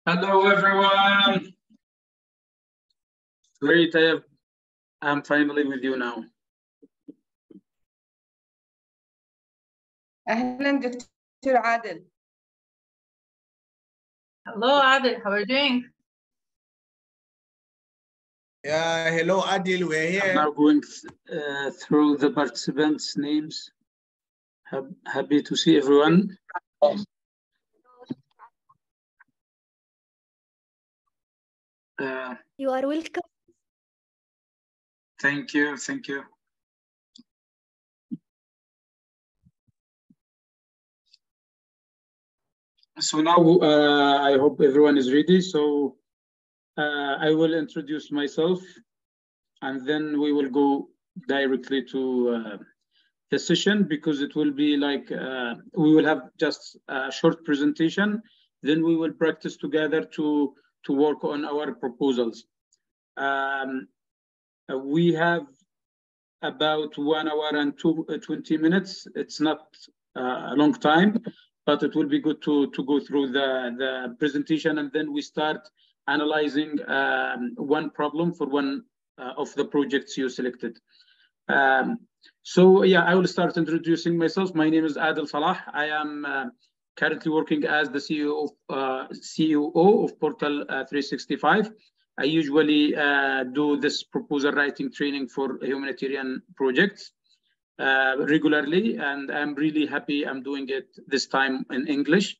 Hello, everyone. Great, I'm finally with you now. أهلا دكتور عادل. Hello, Adil. How are you doing? Yeah, hello, Adil. We're here. I'm now going through the participants' names. Happy to see everyone. You are welcome. Thank you. Thank you. So now I hope everyone is ready. So I will introduce myself, and then we will go directly to the session, because it will be like we will have just a short presentation. Then we will practice together to work on our proposals. We have about 1 hour and 20 minutes. It's not a long time, but it will be good to go through the presentation, and then we start analyzing one problem for one of the projects you selected. So yeah, I will start introducing myself. My name is Adil Salah. I am currently working as the CEO of Portal 365. I usually do this proposal writing training for humanitarian projects regularly, and I'm really happy I'm doing it this time in English,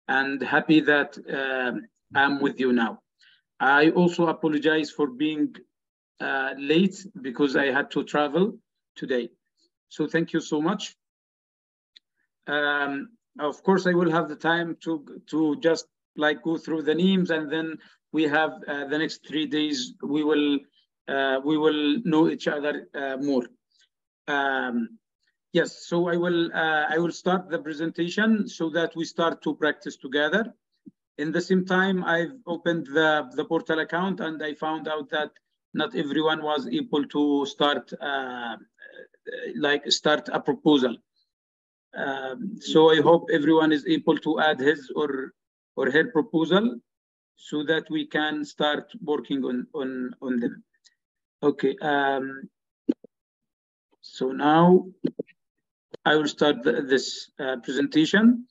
and happy that I'm with you now. I also apologize for being late because I had to travel today. So thank you so much. Of course, I will have the time to just like go through the names, and then we have the next 3 days. We will know each other more. Yes, so I will start the presentation so that we start to practice together. In the same time, I've opened the portal account, and I found out that not everyone was able to start a proposal. So I hope everyone is able to add his or her proposal so that we can start working on them. Okay. So now I will start this presentation.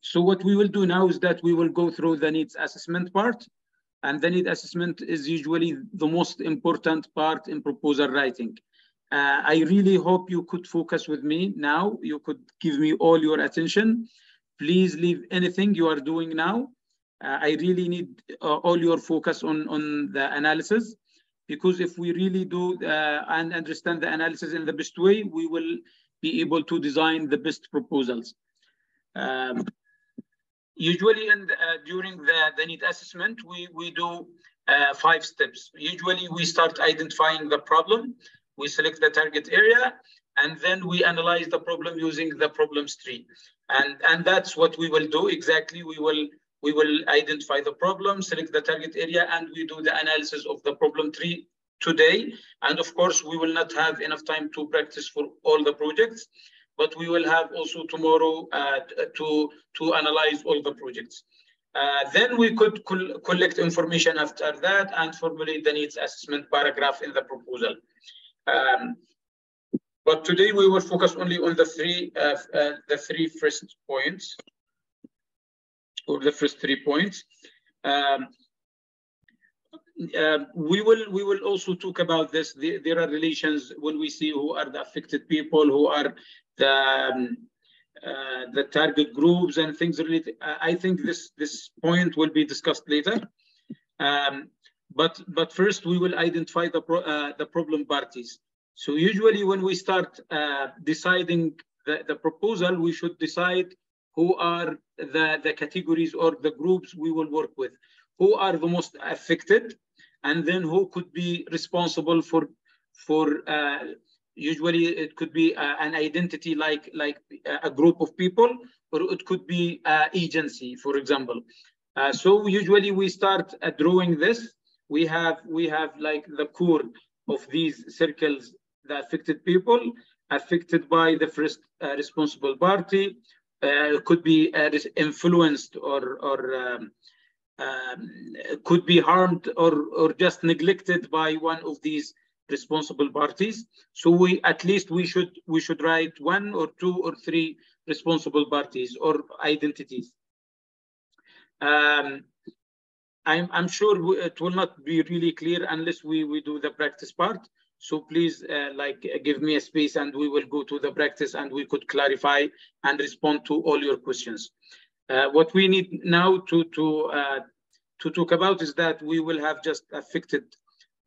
So what we will do now is that we will go through the needs assessment part. And the need assessment is usually the most important part in proposal writing. I really hope you could focus with me now. You could give me all your attention. Please leave anything you are doing now. I really need all your focus on the analysis, because if we really do and understand the analysis in the best way, we will be able to design the best proposals. Usually during the need assessment, we do 5 steps. Usually we start identifying the problem, we select the target area, and then we analyze the problem using the problems tree. And that's what we will do exactly. We will identify the problem, select the target area, and we do the analysis of the problem tree today. And of course, we will not have enough time to practice for all the projects, but we will have also tomorrow to analyze all the projects. Then we could collect information after that and formulate the needs assessment paragraph in the proposal. But today we will focus only on the three first points, or the first 3 points. We will also talk about this. There are relations when we see who are the affected people, who are the target groups and things related. I think this point will be discussed later. But first we will identify the problem parties. So usually when we start deciding the proposal, we should decide who are the categories or the groups we will work with, who are the most affected, and then who could be responsible for usually it could be an identity like a group of people, or it could be an agency, for example. So usually we start drawing this. We have like the core of these circles, the affected people, affected by the first responsible party, could be influenced or could be harmed or just neglected by one of these responsible parties. So at least we should write 1 or 2 or 3 responsible parties or identities. I'm sure it will not be really clear unless we do the practice part. So please give me a space and we will go to the practice and we could clarify and respond to all your questions. What we need now to talk about is that we will have just affected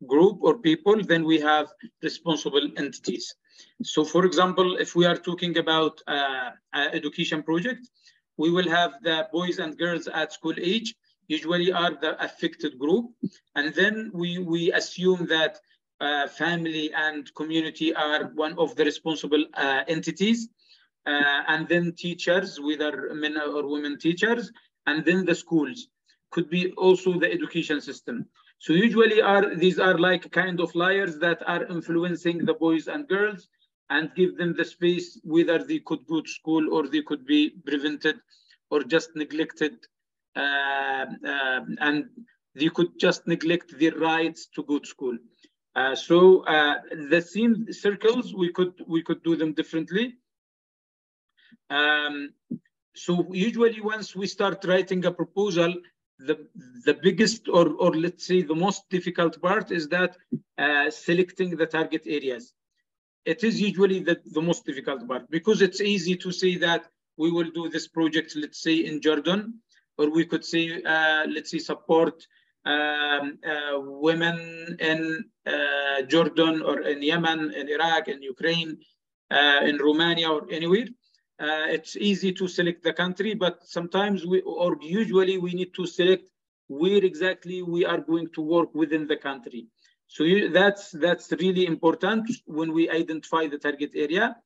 group or people, then we have responsible entities. So for example, if we are talking about an education project, we will have the boys and girls at school age, usually are the affected group. And then we assume that family and community are one of the responsible entities. And then teachers, whether men or women teachers, and then the schools. Could be also the education system. So usually these are like kind of layers that are influencing the boys and girls and give them the space whether they could go to school or they could be prevented or just neglected, and they could just neglect their rights to go to school. So the theme circles, we could do them differently. So usually once we start writing a proposal, the biggest or let's say the most difficult part is that selecting the target areas. It is usually the most difficult part because it's easy to say that we will do this project, let's say in Jordan, or we could say, let's say support women in Jordan or in Yemen, in Iraq, in Ukraine, in Romania or anywhere. It's easy to select the country, but sometimes usually we need to select where exactly we are going to work within the country. So that's really important when we identify the target area.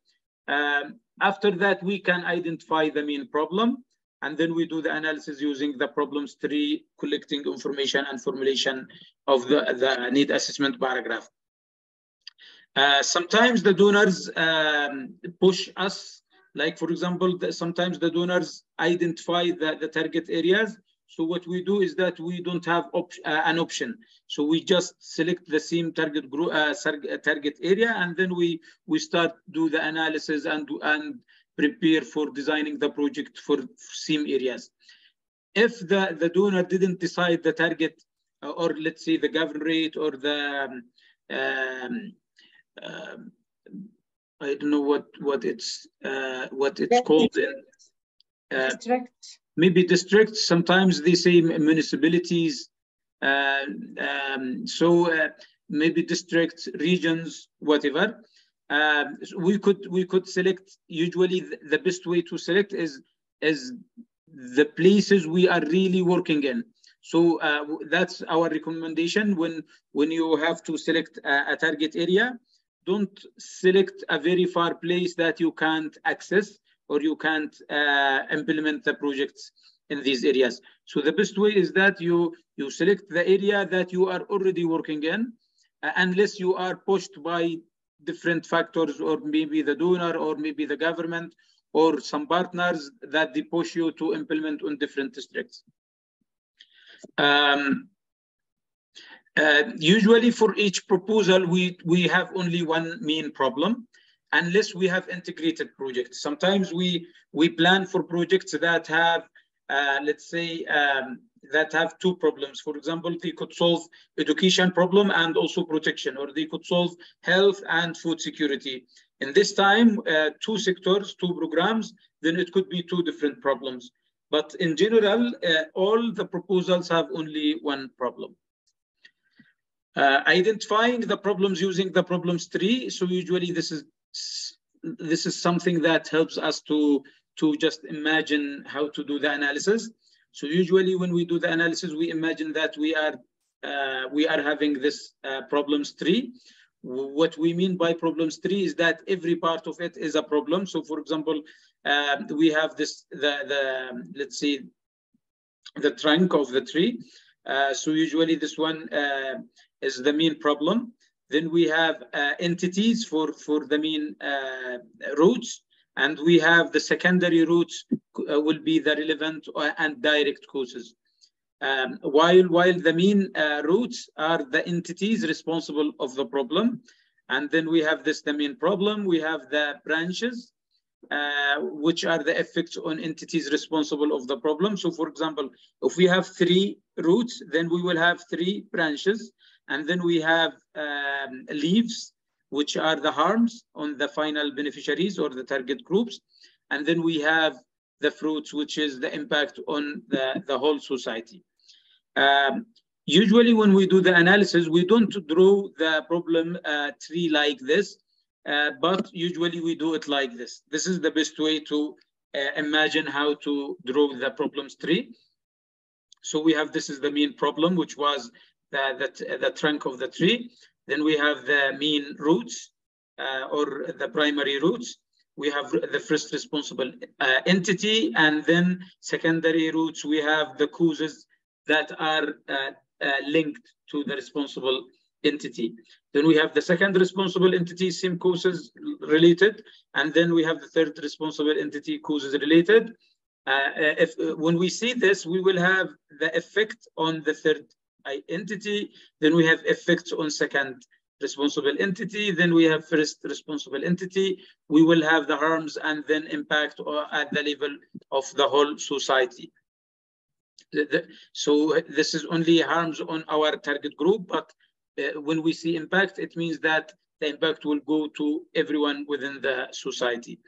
After that, we can identify the main problem, and then we do the analysis using the problems tree, collecting information and formulation of the need assessment paragraph. Sometimes the donors push us. Like, for example, sometimes the donors identify the target areas. So what we do is that we don't have an option. So we just select the same target group, target area, and then we start do the analysis and prepare for designing the project for same areas. If the donor didn't decide the target, or let's say the governorate or the I don't know what it's called in district. Maybe districts. Sometimes they say municipalities. Maybe districts, regions, whatever. We could select. Usually, the best way to select is the places we are really working in. So that's our recommendation when you have to select a target area. Don't select a very far place that you can't access or you can't implement the projects in these areas. So the best way is that you select the area that you are already working in, unless you are pushed by different factors, or maybe the donor, or maybe the government, or some partners that they push you to implement on different districts. Usually for each proposal, we have only one main problem, unless we have integrated projects. Sometimes we plan for projects that have, let's say, that have two problems. For example, they could solve education problem and also protection, or they could solve health and food security. In this time, two sectors, two programs, then it could be two different problems. But in general, all the proposals have only one problem. Identifying the problems using the problems tree. So usually this is something that helps us to just imagine how to do the analysis. So usually when we do the analysis, we imagine that we are having this problems tree. What we mean by problems tree is that every part of it is a problem. So for example, we have this let's say the trunk of the tree. So usually this one is the main problem. Then we have entities for the main roots, And we have the secondary roots will be the relevant and direct causes. While the mean roots are the entities responsible of the problem. And then we have the main problem. We have the branches, which are the effects on entities responsible of the problem. So for example, if we have 3 roots, then we will have 3 branches. And then we have leaves, which are the harms on the final beneficiaries or the target groups. And then we have the fruits, which is the impact on the whole society. Usually when we do the analysis, we don't draw the problem tree like this, but usually we do it like this. This is the best way to imagine how to draw the problems tree. So we have, this is the main problem, which was the trunk of the tree. Then we have the main roots or the primary roots. We have the first responsible entity, and then secondary roots. We have the causes that are linked to the responsible entity. Then we have the second responsible entity, same causes related, and then we have the third responsible entity, causes related. When we see this, we will have the effect on the third entity. Then we have effects on second responsible entity. Then we have first responsible entity. We will have the harms and then impact at the level of the whole society. So this is only harms on our target group, but when we see impact, it means that the impact will go to everyone within the society.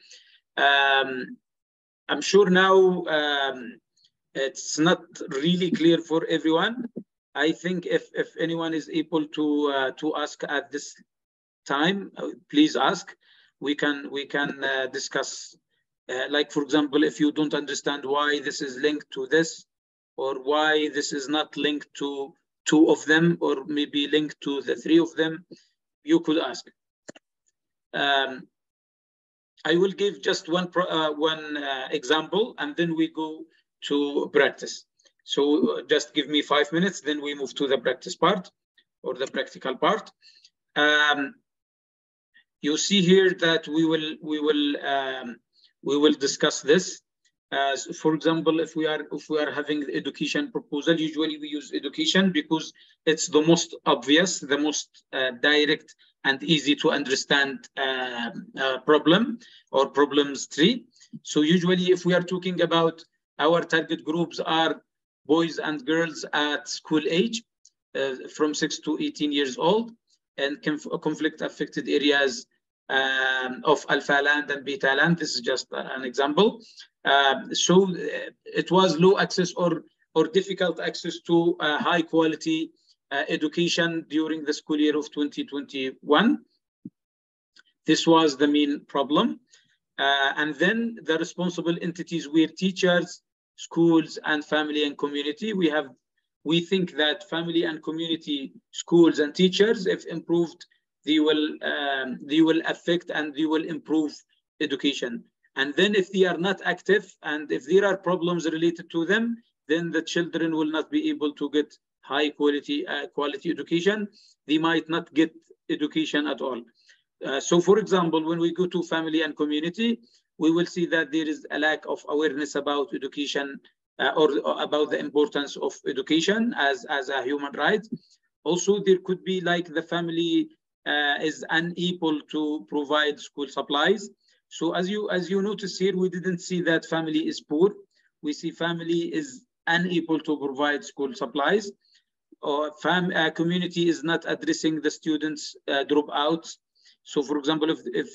I'm sure now it's not really clear for everyone. I think if anyone is able to ask at this time, please ask. We can discuss. Like for example, if you don't understand why this is linked to this, or why this is not linked to 2 of them, or maybe linked to the 3 of them, you could ask. I will give just one example, and then we go to practice. So just give me 5 minutes, then we move to the practice part or the practical part. You see here that we will discuss this. For example, if we are having the education proposal, usually we use education because it's the most obvious, the most direct and easy to understand problem or problems tree. So usually if we are talking about our target groups are boys and girls at school age, from 6 to 18 years old, and conflict affected areas of alpha land and beta land. This is just an example. So it was low access or difficult access to high quality education during the school year of 2021. This was the main problem. And then the responsible entities were teachers, schools, and family and community. We think that family and community, schools and teachers, if improved, they will affect and they will improve education. And then if they are not active and if there are problems related to them, then the children will not be able to get high quality education. They might not get education at all. So for example, when we go to family and community, we will see that there is a lack of awareness about education or about the importance of education as a human right. Also, there could be like the family is unable to provide school supplies. So as you notice here, we didn't see that family is poor. We see family is unable to provide school supplies. Or community is not addressing the students' dropouts. So for example, if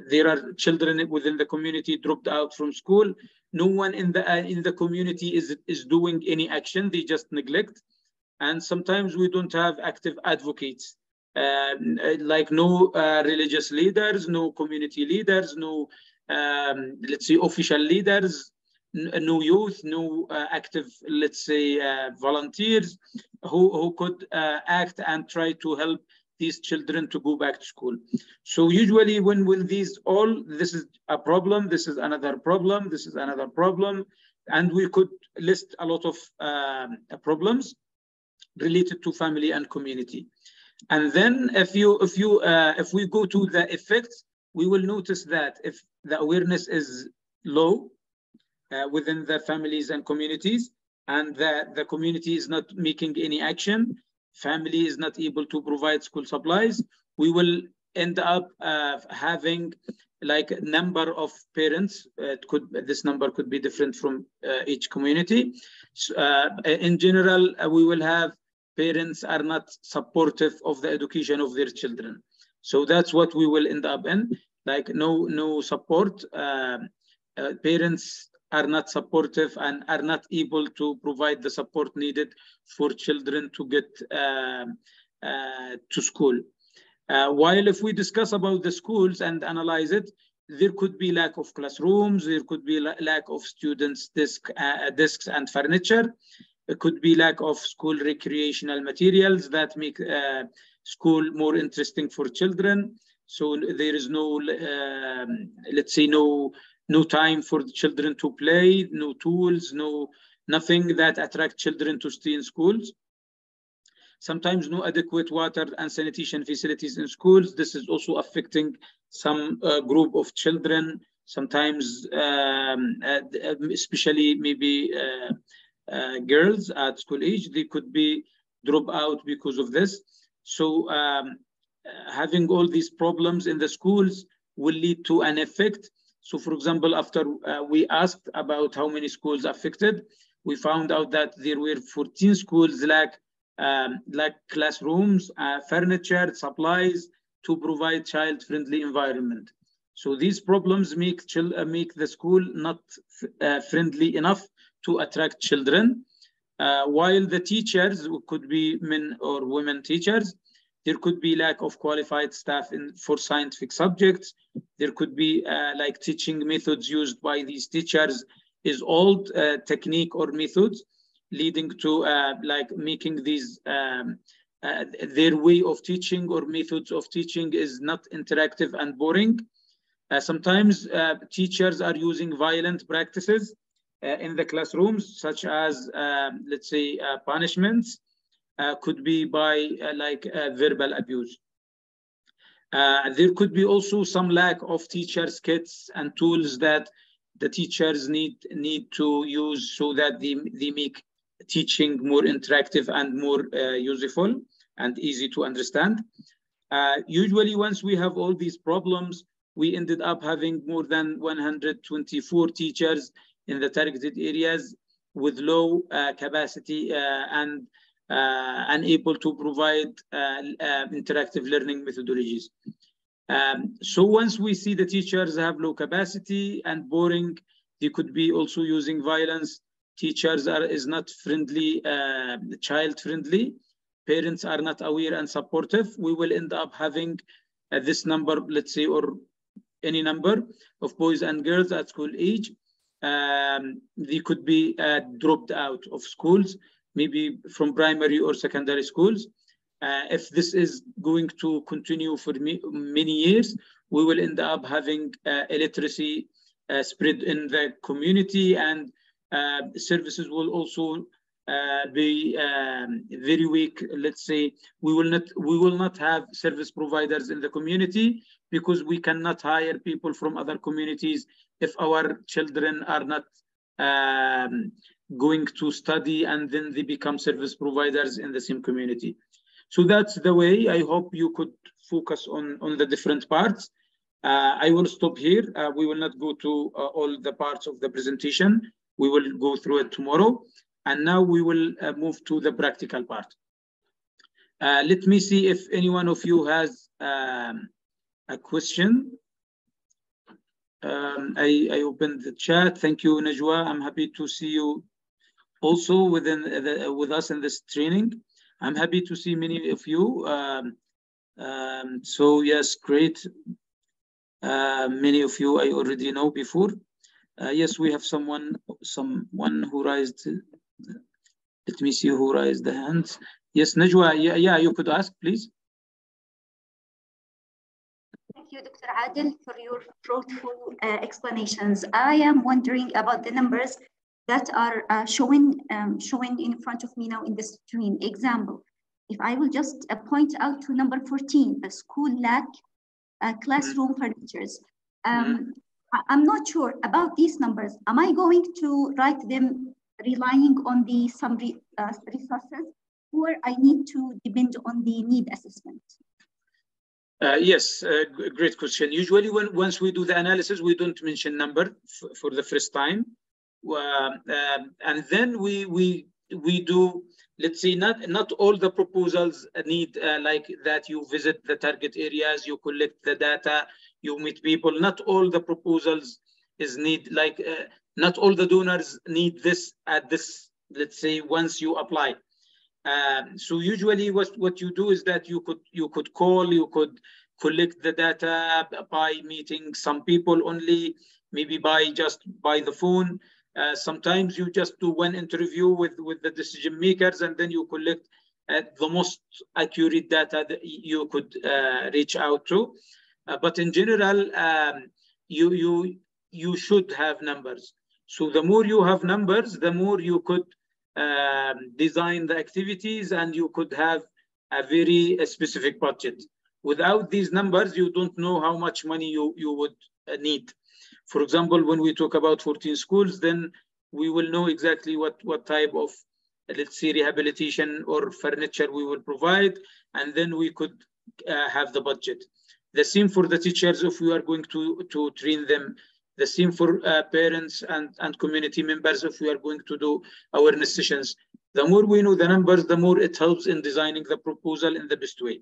there are children within the community dropped out from school, no one in the community is doing any action. They just neglect. And sometimes we don't have active advocates, like no religious leaders, no community leaders, no, let's say, official leaders, no youth, no active, let's say, volunteers who could act and try to help these children to go back to school. So usually when these all, this is a problem, this is another problem, this is another problem, and we could list a lot of problems related to family and community. And then if we go to the effects, we will notice that if the awareness is low within the families and communities, and the community is not making any action, family is not able to provide school supplies, we will end up having like a number of parents. This number could be different from each community. In general, we will have parents are not supportive of the education of their children. So that's what we will end up in, like no support. Parents are not supportive and are not able to provide the support needed for children to get to school. While if we discuss about the schools and analyze it, there could be lack of classrooms, there could be lack of students' desks and furniture. It could be lack of school recreational materials that make school more interesting for children. So there is no, let's say, no time for the children to play, no tools, nothing that attract children to stay in schools. Sometimes no adequate water and sanitation facilities in schools. This is also affecting some group of children. Sometimes, especially maybe girls at school age, they could be drop out because of this. So having all these problems in the schools will lead to an effect. So for example, after we asked about how many schools affected, we found out that there were 14 schools lack classrooms, furniture, supplies to provide child-friendly environment. So these problems make the school not friendly enough to attract children. While the teachers could be men or women teachers, there could be lack of qualified staff for scientific subjects. There could be like teaching methods used by these teachers is old technique or methods, leading to like making these their way of teaching or methods of teaching is not interactive and boring. Sometimes teachers are using violent practices in the classrooms, such as let's say punishments, could be by verbal abuse. There could be also some lack of teachers' kits and tools that the teachers need to use so that they make teaching more interactive and more useful and easy to understand. Usually, once we have all these problems, we ended up having more than 124 teachers in the targeted areas with low capacity and unable to provide interactive learning methodologies. So once we see the teachers have low capacity and boring, they could be also using violence. Teachers is not friendly, child friendly. Parents are not aware and supportive. We will end up having this number, let's say, or any number of boys and girls at school age. They could be dropped out of schools, maybe from primary or secondary schools. If this is going to continue for many years, we will end up having illiteracy spread in the community, and services will also be very weak. Let's say we will not have service providers in the community because we cannot hire people from other communities if our children are not going to study and then they become service providers in the same community. So that's the way. I hope you could focus on the different parts. I will stop here. We will not go to all the parts of the presentation. We will go through it tomorrow. And now we will move to the practical part. Let me see if any one of you has a question. I opened the chat. Thank you, Najwa. I'm happy to see you also with us in this training. I'm happy to see many of you. So yes, great. Many of you I already know before. Yes, we have someone who raised. Let me see who raised the hands. Yes, Najwa. Yeah, you could ask, please. Thank you, Dr. Adil, for your fruitful explanations. I am wondering about the numbers that are showing in front of me now in the screen. Example, if I will just point out to number 14, the school lack classroom furnitures. I'm not sure about these numbers. Am I going to write them relying on the some resources, or I need to depend on the need assessment? Yes, great question. Usually once we do the analysis, we don't mention number for the first time. And then we do, let's say, not all the proposals need like that you visit the target areas, you collect the data, you meet people. Not all the proposals is need like, not all the donors need this at this, let's say, once you apply. So usually what you do is that you could call, you could collect the data by meeting some people only, maybe just by the phone. Sometimes you just do one interview with the decision makers, and then you collect the most accurate data that you could reach out to. But in general, you should have numbers. So the more you have numbers, the more you could design the activities, and you could have a very specific budget. Without these numbers, you don't know how much money you would need. For example, when we talk about 14 schools, then we will know exactly what type of, let's say, rehabilitation or furniture we will provide, and then we could have the budget. The same for the teachers if we are going to train them. The same for parents and community members if we are going to do awareness sessions. The more we know the numbers, the more it helps in designing the proposal in the best way.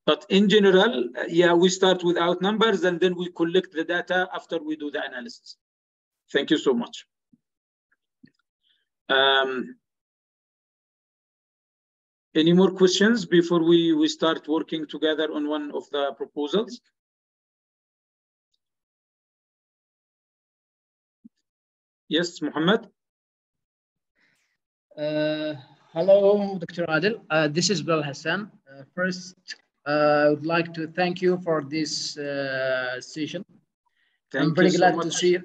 But in general, yeah, we start without numbers, and then we collect the data after we do the analysis. Thank you so much. Any more questions before we start working together on one of the proposals? Yes, Mohammed. Hello, Dr. Adil. This is Bilal Hassan. First, I would like to thank you for this session. I'm very glad to see you.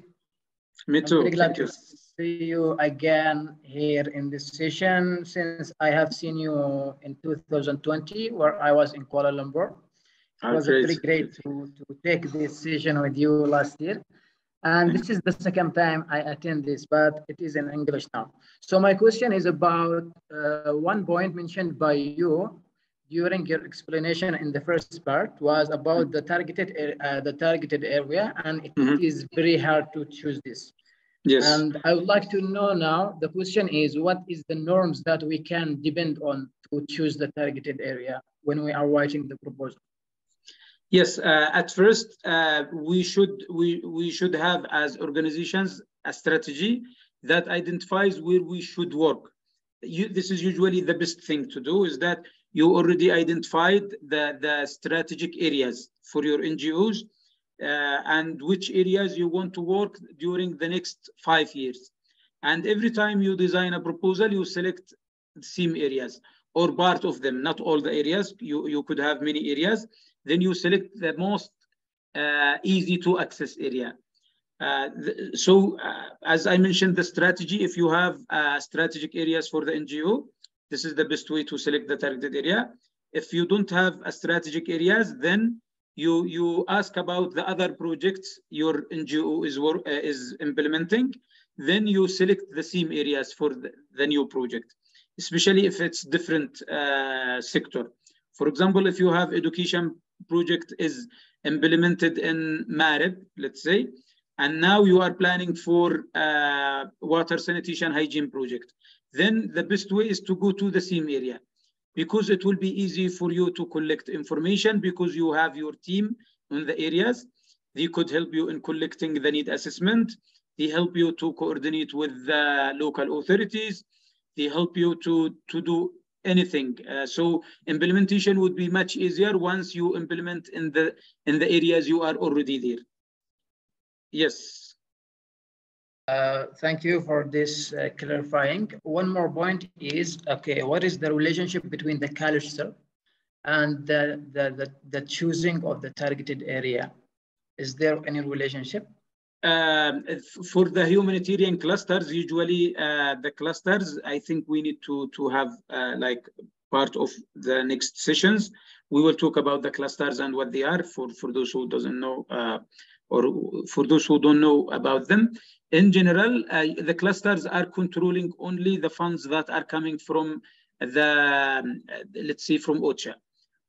Me too. I'm very glad to see you again here in this session, since I have seen you in 2020, where I was in Kuala Lumpur. It was very great to take this session with you last year. And this is the second time I attend this, but it is in English now. So my question is about one point mentioned by you during your explanation in the first part, was about the targeted area, and it is very hard to choose this. Yes. And I would like to know now, the question is, what is the norms that we can depend on to choose the targeted area when we are writing the proposal? Yes, at first, we should have as organizations a strategy that identifies where we should work. This is usually the best thing to do, is that you already identified the strategic areas for your NGOs and which areas you want to work during the next 5 years. And every time you design a proposal, you select the same areas or part of them, not all the areas. You could have many areas. Then you select the most easy to access area. As I mentioned, the strategy, if you have strategic areas for the NGO, this is the best way to select the targeted area. If you don't have a strategic areas, then you ask about the other projects your NGO is implementing. Then you select the same areas for the new project, especially if it's different sector. For example, if you have education project is implemented in Marib, let's say, and now you are planning for water sanitation hygiene project, then the best way is to go to the same area, because it will be easy for you to collect information, because you have your team in the areas. They could help you in collecting the need assessment. They help you to coordinate with the local authorities. They help you to do anything. So implementation would be much easier once you implement in the areas you are already there. Yes. Thank you for this clarifying. One more point is, okay, what is the relationship between the cluster and the choosing of the targeted area? Is there any relationship? For the humanitarian clusters, usually the clusters, I think we need to have like part of the next sessions. We will talk about the clusters and what they are for those who doesn't know or for those who don't know about them, in general, the clusters are controlling only the funds that are coming from the, let's say, from OCHA,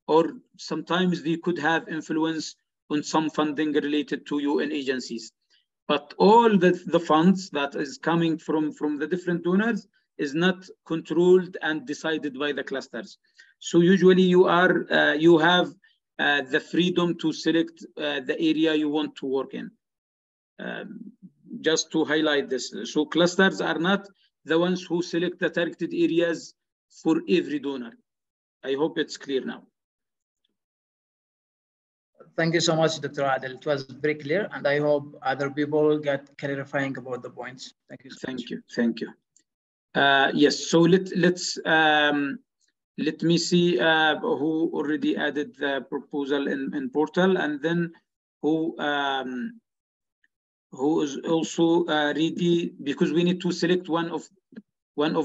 or sometimes they could have influence on some funding related to UN agencies. But all the funds that is coming from the different donors is not controlled and decided by the clusters. So usually you have the freedom to select the area you want to work in. Just to highlight this. So clusters are not the ones who select the targeted areas for every donor. I hope it's clear now. Thank you so much, Dr. Adel. It was very clear, and I hope other people get clarifying about the points. Thank you so much. Thank you. Yes, so let me see who already added the proposal in portal, and then who is also ready, because we need to select one of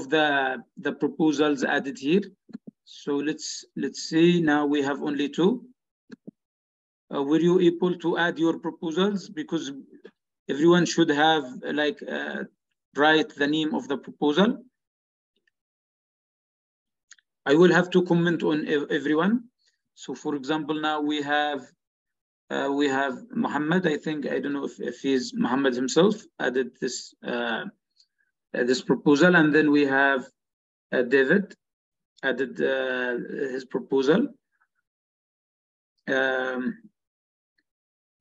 the proposals added here. So let's see. Now we have only two. Were you able to add your proposals? Because everyone should have write the name of the proposal. I will have to comment on everyone. So for example, now we have Muhammad. I think, I don't know if he's Muhammad himself added this this proposal, and then we have David added his proposal.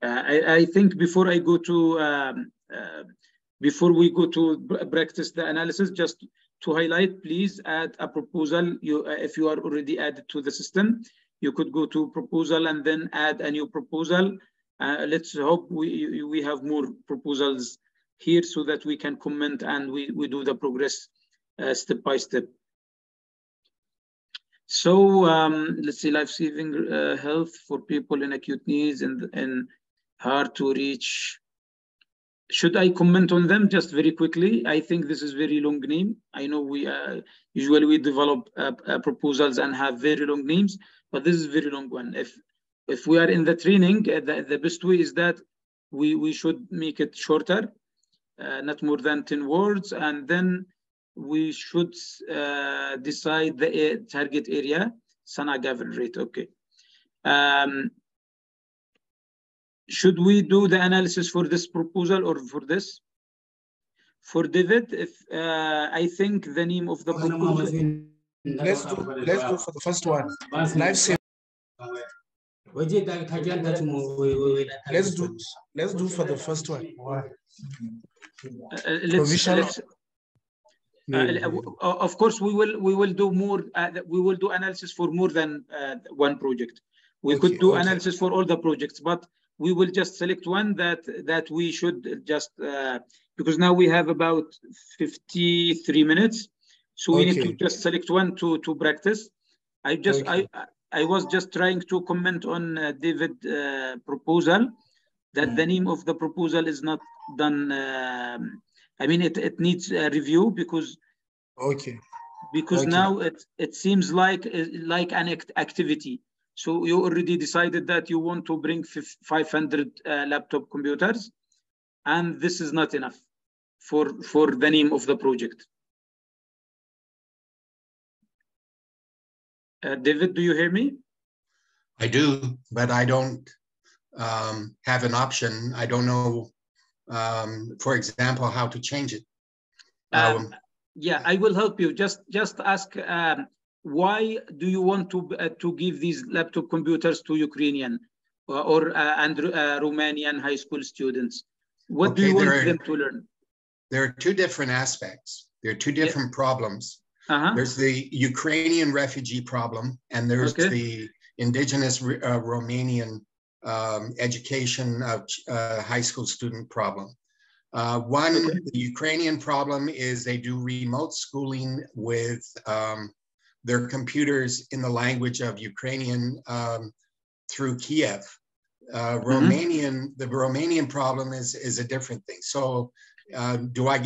I think before we go to practice the analysis, just to highlight, please add a proposal. If you are already added to the system, you could go to proposal and then add a new proposal. Let's hope we have more proposals here so that we can comment and we do the progress step by step. So let's see, life-saving health for people in acute needs and hard to reach. Should I comment on them just very quickly? I think this is very long name. I know we usually we develop proposals and have very long names, but this is a very long one. If we are in the training, the best way is that we should make it shorter, not more than 10 words, and then we should decide the target area, Sana Gavin rate. Okay. Should we do the analysis for this proposal or for this? For David, if I think the name of the proposal. Let's do for the first one. Life-saving. Let's do for the first one. Of course, we will do more. We will do analysis for more than one project. We could do analysis for all the projects, but we will just select one that we should just because now we have about 53 minutes, so we need to just select one to practice. I was just trying to comment on David proposal that the name of the proposal is not done. I mean, it needs a review because now it seems like an activity. So you already decided that you want to bring 500 laptop computers, and this is not enough for the name of the project. David, do you hear me? I do, but I don't have an option. I don't know, for example, how to change it. Yeah, I will help you. Just ask. Why do you want to give these laptop computers to Ukrainian and Romanian high school students? What do you want them to learn? There are two different aspects. There are two different problems. There's the Ukrainian refugee problem, and there's the indigenous Romanian education of high school student problem. The Ukrainian problem is they do remote schooling with their computers in the language of Ukrainian through Kiev. The Romanian problem is a different thing. So do I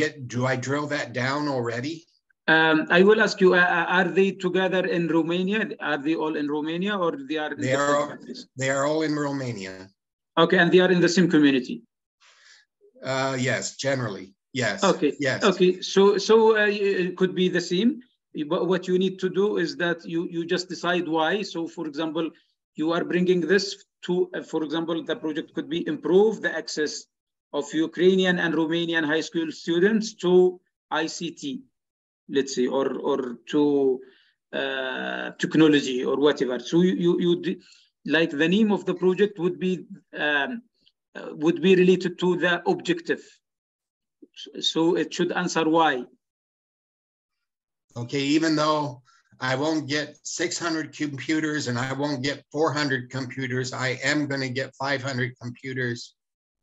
drill that down already? I will ask you, are they together in Romania? Are they all in Romania, or they are in different countries? They are all in Romania. Okay, and they are in the same community. Yes, generally, yes. Okay, yes. Okay, so it could be the same, but what you need to do is that you just decide why. So, for example, you are bringing this to, for example, the project could be improve the access of Ukrainian and Romanian high school students to ICT, let's say, or to technology or whatever. So you like the name of the project would be related to the objective. So it should answer why. Okay, even though I won't get 600 computers and I won't get 400 computers, I am going to get 500 computers.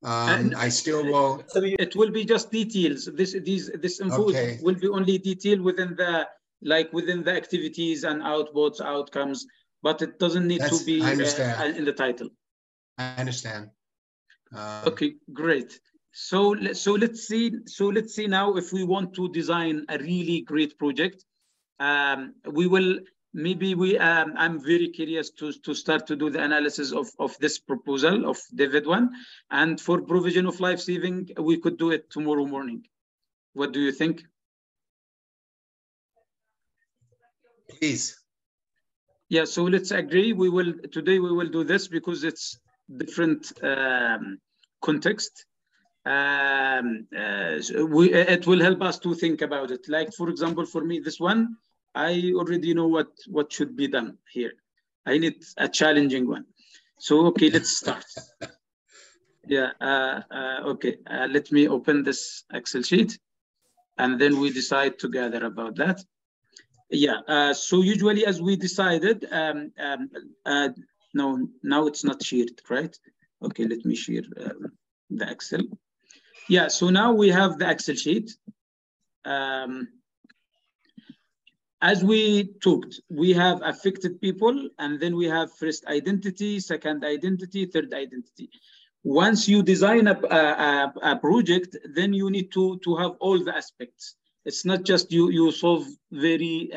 I still will. It will be just details. This info Okay. will be only detail within the activities and outputs, outcomes, but it doesn't need to be in the title. I understand. Okay, great. So let's see now if we want to design a really great project. We will I'm very curious to start to do the analysis of this proposal of David one, and for provision of life saving we could do it tomorrow morning. What do you think? Please. Yeah, so let's agree. Today we will do this because it's different context. It will help us to think about it. Like, for example, for me, this one, I already know what should be done here. I need a challenging one. So, okay, let's start. Yeah, okay. Let me open this Excel sheet and then we decide together about that. Yeah, so usually as we decided, no, now it's not shared, right? Okay, let me share the Excel. Yeah, so now we have the Excel sheet. As we talked, we have affected people, and then we have first identity, second identity, third identity. Once you design a project, then you need to have all the aspects. It's not just you solve very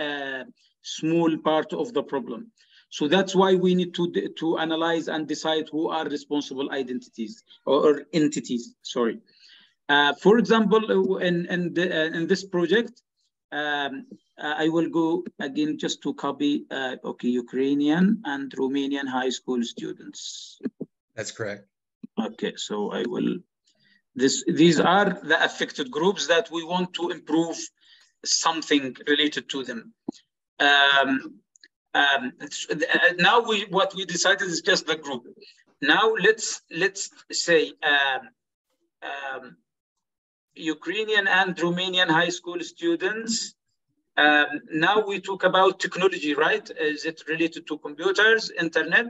small part of the problem. So that's why we need to analyze and decide who are responsible identities or entities, sorry. For example, in this project, I will go again just to copy, okay, Ukrainian and Romanian high school students. That's correct. Okay, so I will, these are the affected groups that we want to improve something related to them. Now what we decided is just the group. Now let's say Ukrainian and Romanian high school students. Now we talk about technology, right? Is it related to computers, internet,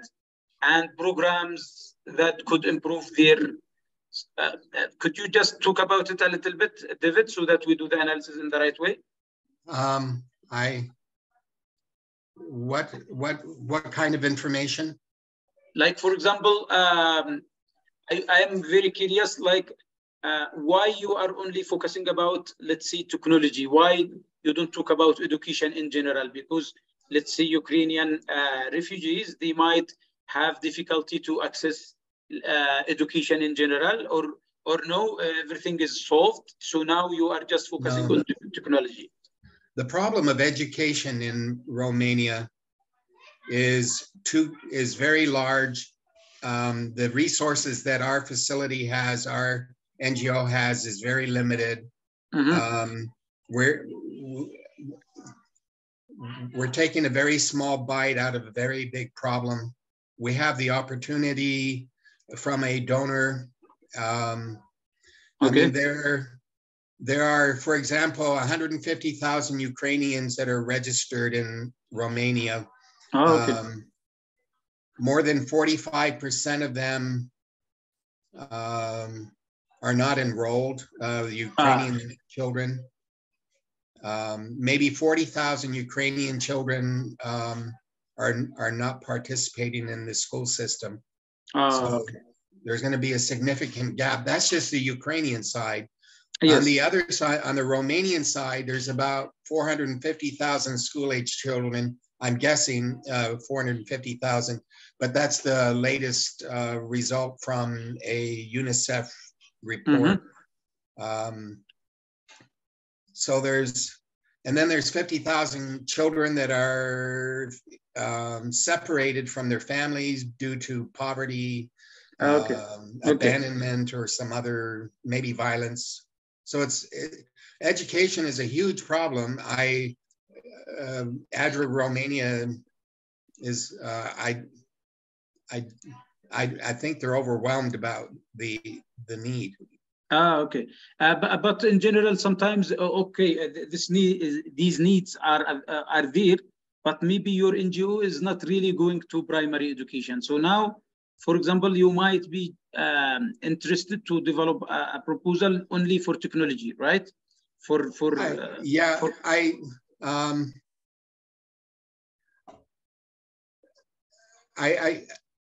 and programs that could improve their... could you just talk about it a little bit, David, so that we do the analysis in the right way? What kind of information? Like, for example, I am very curious, like, why you are only focusing about, let's say, technology? Why you don't talk about education in general? Because, let's say, Ukrainian refugees, they might have difficulty to access education in general, or no, everything is solved. So now you are just focusing on technology. The problem of education in Romania is very large. The resources that our facility has, our NGO has, is very limited. Mm-hmm. We're taking a very small bite out of a very big problem. We have the opportunity from a donor. Okay. I mean, there are, for example, 150,000 Ukrainians that are registered in Romania. Oh, okay. More than 45% of them are not enrolled, Ukrainian children. Maybe 40,000 Ukrainian children are not participating in the school system. So okay. There's going to be a significant gap. That's just the Ukrainian side. Yes. On the other side, on the Romanian side, there's about 450,000 school-age children I'm guessing 450,000, but that's the latest result from a UNICEF report. So and then there's 50,000 children that are separated from their families due to poverty, abandonment, or some other, maybe violence. So education is a huge problem. ADRA Romania is, I think they're overwhelmed about the need. Okay, but in general, sometimes these needs are there, but maybe your NGO is not really going to primary education. So now, for example, you might be interested to develop a proposal only for technology, right?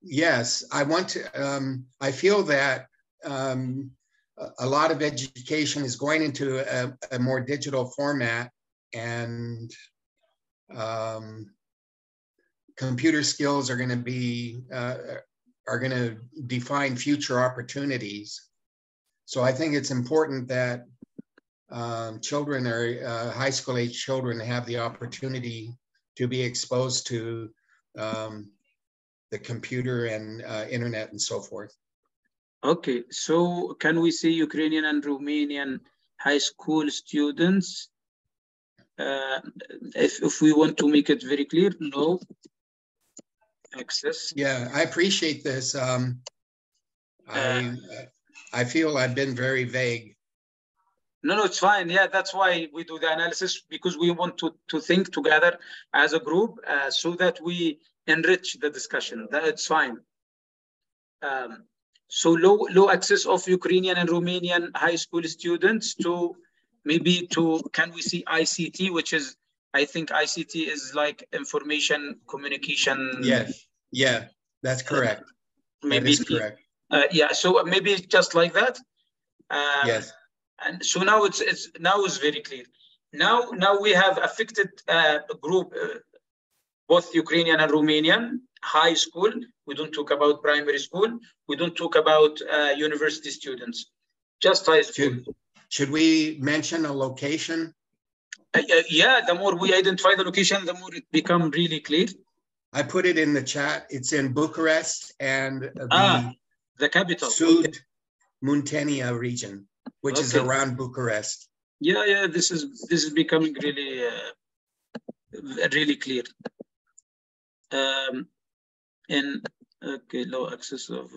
Yes, I want to. I feel that a lot of education is going into a more digital format, and computer skills are going to be define future opportunities. So I think it's important that children or high school age children have the opportunity to be exposed to the computer and internet and so forth. Okay, so can we say Ukrainian and Romanian high school students, if we want to make it very clear, no access? Yeah, I appreciate this. I feel I've been very vague. No, it's fine. Yeah, that's why we do the analysis, because we want to think together as a group so that we enrich the discussion. That's fine. So low access of Ukrainian and Romanian high school students to can we see ICT, which is, I think ICT is like information communication. Yes, yeah, that's correct. Maybe that is correct. Yeah, so maybe just like that. Yes. And so now it's very clear. Now we have affected group, both Ukrainian and Romanian high school. We don't talk about primary school. We don't talk about university students, just high school. Should we mention a location? Yeah, the more we identify the location, the more it becomes really clear. I put it in the chat. It's in Bucharest and the capital. Sud Muntenia region, which is around Bucharest. Yeah, this is becoming really really clear. Low access of.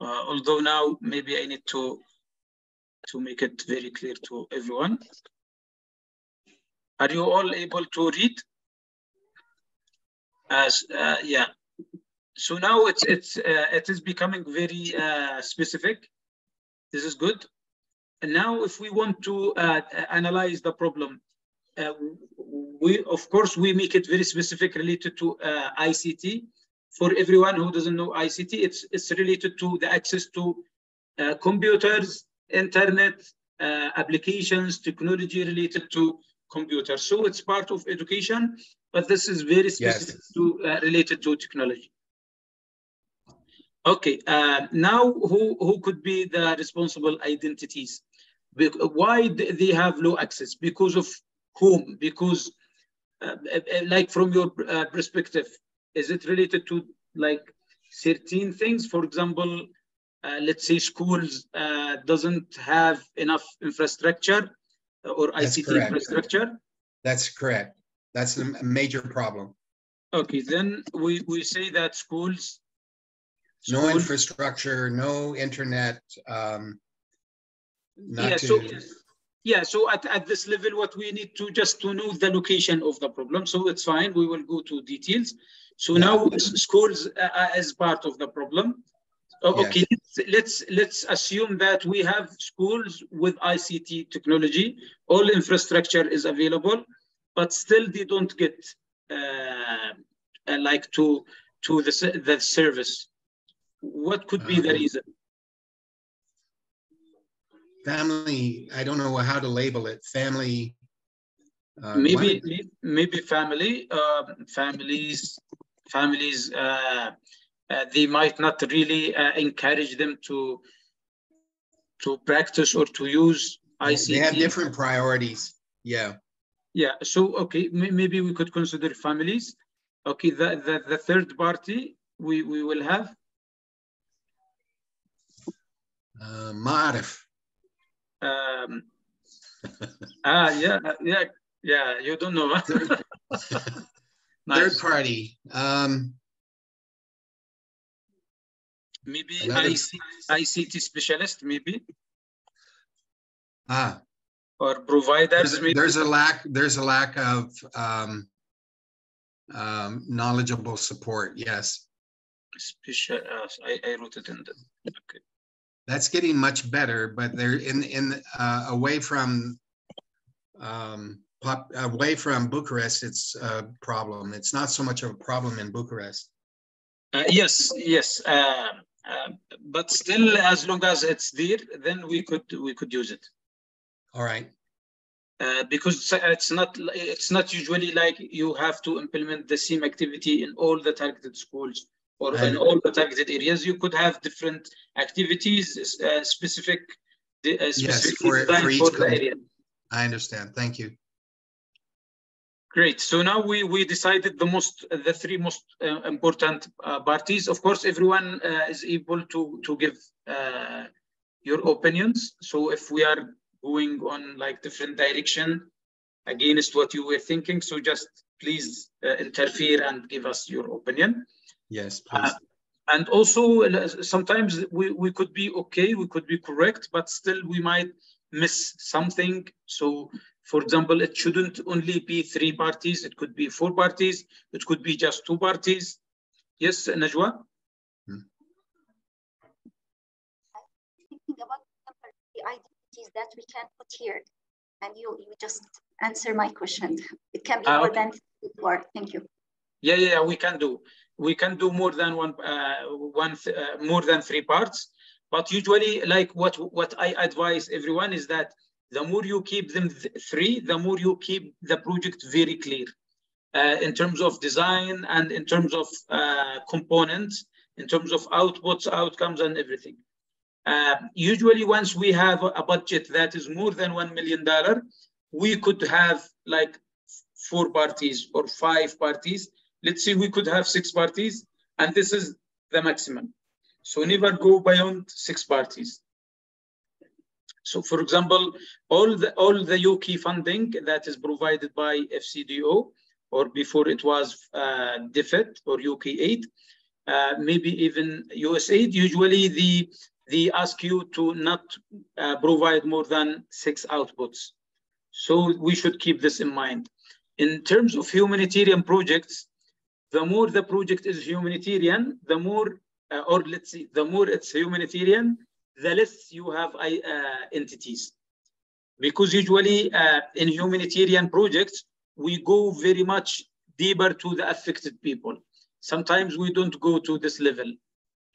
Although now maybe I need to make it very clear to everyone. Are you all able to read? Yeah. So now it is becoming very specific. This is good. And now, if we want to analyze the problem, of course we make it very specific, related to ICT. For everyone who doesn't know ICT, it's related to the access to computers, internet, applications, technology related to computers. So it's part of education, but this is very specific to related to technology. Okay, now who could be the responsible identities? Why they have low access? Because of whom? Because like from your perspective, is it related to like certain things? For example, let's say schools doesn't have enough infrastructure or ICT infrastructure? That's correct. That's a major problem. Okay, then we say that schools... No infrastructure, no internet. So at this level, what we need to just to know the location of the problem. So it's fine. We will go to details. So now schools as part of the problem. Okay, let's assume that we have schools with ICT technology. All infrastructure is available, but still they don't get like to the service. What could be the reason? Family, I don't know how to label it. Family maybe families. They might not really encourage them to practice or to use ICT. They have different priorities. Yeah. Yeah. So okay, maybe we could consider families. Okay. The third party we will have. Ma'arif. Yeah. You don't know. Nice. Third party. Maybe ICT specialist, maybe. Or providers. There's a lack of knowledgeable support. Yes. Special. I wrote it in the. Okay. That's getting much better, but they're away from Bucharest. It's a problem. It's not so much of a problem in Bucharest. Yes. But still, as long as it's there, then we could use it. All right. Because it's not usually like you have to implement the same activity in all the targeted schools or in all the targeted areas. You could have different activities specific for each for the area. I understand. Thank you. Great. So now we decided the three most important parties. Of course, everyone is able to give your opinions. So if we are going on like different direction against what you were thinking, so just please interfere and give us your opinion. Yes, please. And also sometimes we could be okay, we could be correct, but still we might miss something. So for example, it shouldn't only be 3 parties, it could be 4 parties, it could be just 2 parties. Yes, Najwa? Thinking about the identities that we can put here, and you just answer my question. It can be more than 4. Thank you. Yeah, we can do more than more than 3 parts. But usually, like what I advise everyone is that the more you keep them 3, the more you keep the project very clear in terms of design and in terms of components, in terms of outputs, outcomes, and everything. Usually, once we have a budget that is more than $1 million, we could have like 4 parties or 5 parties. Let's say we could have 6 parties, and this is the maximum. So never go beyond 6 parties. So, for example, all the UK funding that is provided by FCDO, or before it was DFID or UK aid, maybe even USAID, usually they ask you to not provide more than 6 outputs. So we should keep this in mind. In terms of humanitarian projects, the more the project is humanitarian, the more, or let's see, the more it's humanitarian, the less you have entities. Because usually in humanitarian projects, we go very much deeper to the affected people. Sometimes we don't go to this level,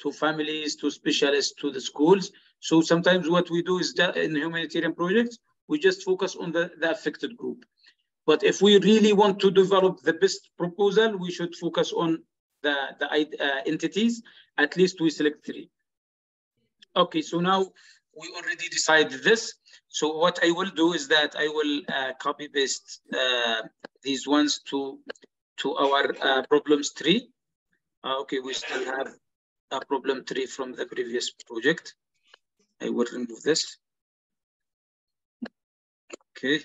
to families, to specialists, to the schools. So sometimes what we do is that in humanitarian projects, we just focus on the affected group. But if we really want to develop the best proposal, we should focus on the entities. At least we select 3. Okay, so now we already decided this. So what I will do is that I will copy paste these ones to our problems 3. Okay, we still have a problem 3 from the previous project. I will remove this. Okay.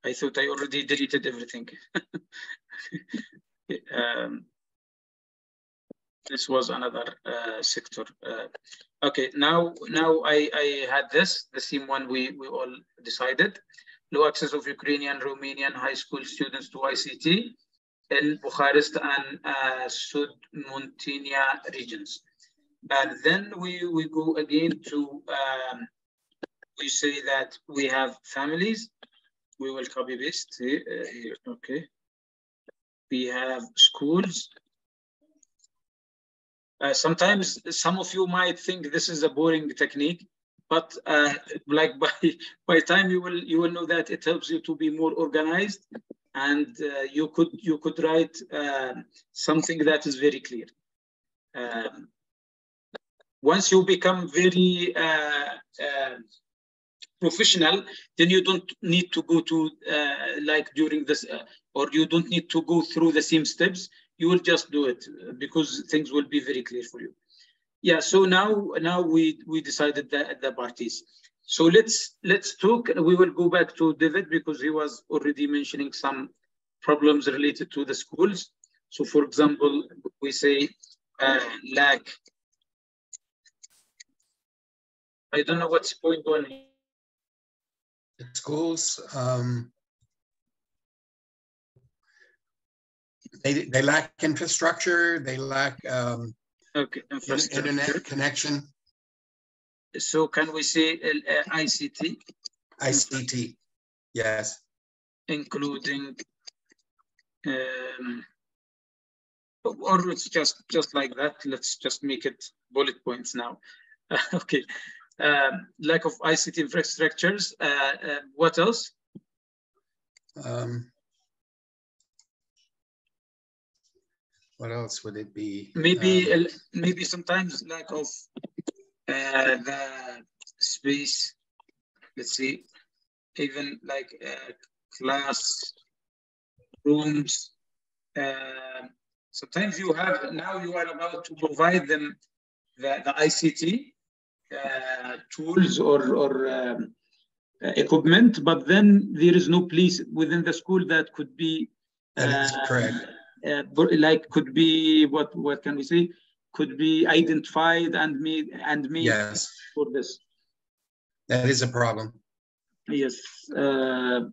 I thought I already deleted everything. This was another sector. Okay, now I had the same one we all decided. Low access of Ukrainian, Romanian high school students to ICT in Bucharest and Sud-Muntenia regions. And then we go again to, we say that we have families. We will copy paste here, okay. We have schools. Sometimes some of you might think this is a boring technique, but like by time you will know that it helps you to be more organized, and you could write something that is very clear. Once you become very professional, then you don't need to go to like during this, or you don't need to go through the same steps. You will just do it because things will be very clear for you. Yeah. So now we decided the parties. So let's talk. We will go back to David because he was already mentioning some problems related to the schools. So, for example, we say lack. I don't know what's going on here. Schools, they lack infrastructure. They lack internet connection. So can we say ICT? ICT, yes. Including, or it's just like that. Let's just make it bullet points now. Okay. Lack of ICT infrastructures. What else? What else would it be? Maybe sometimes lack of the space. Let's see, even like class rooms. Sometimes you are about to provide them the ICT. Tools or equipment, but then there is no place within the school that could be that is correct. Like could be what can we say? Could be identified and made yes. For this. That is a problem. Yes. For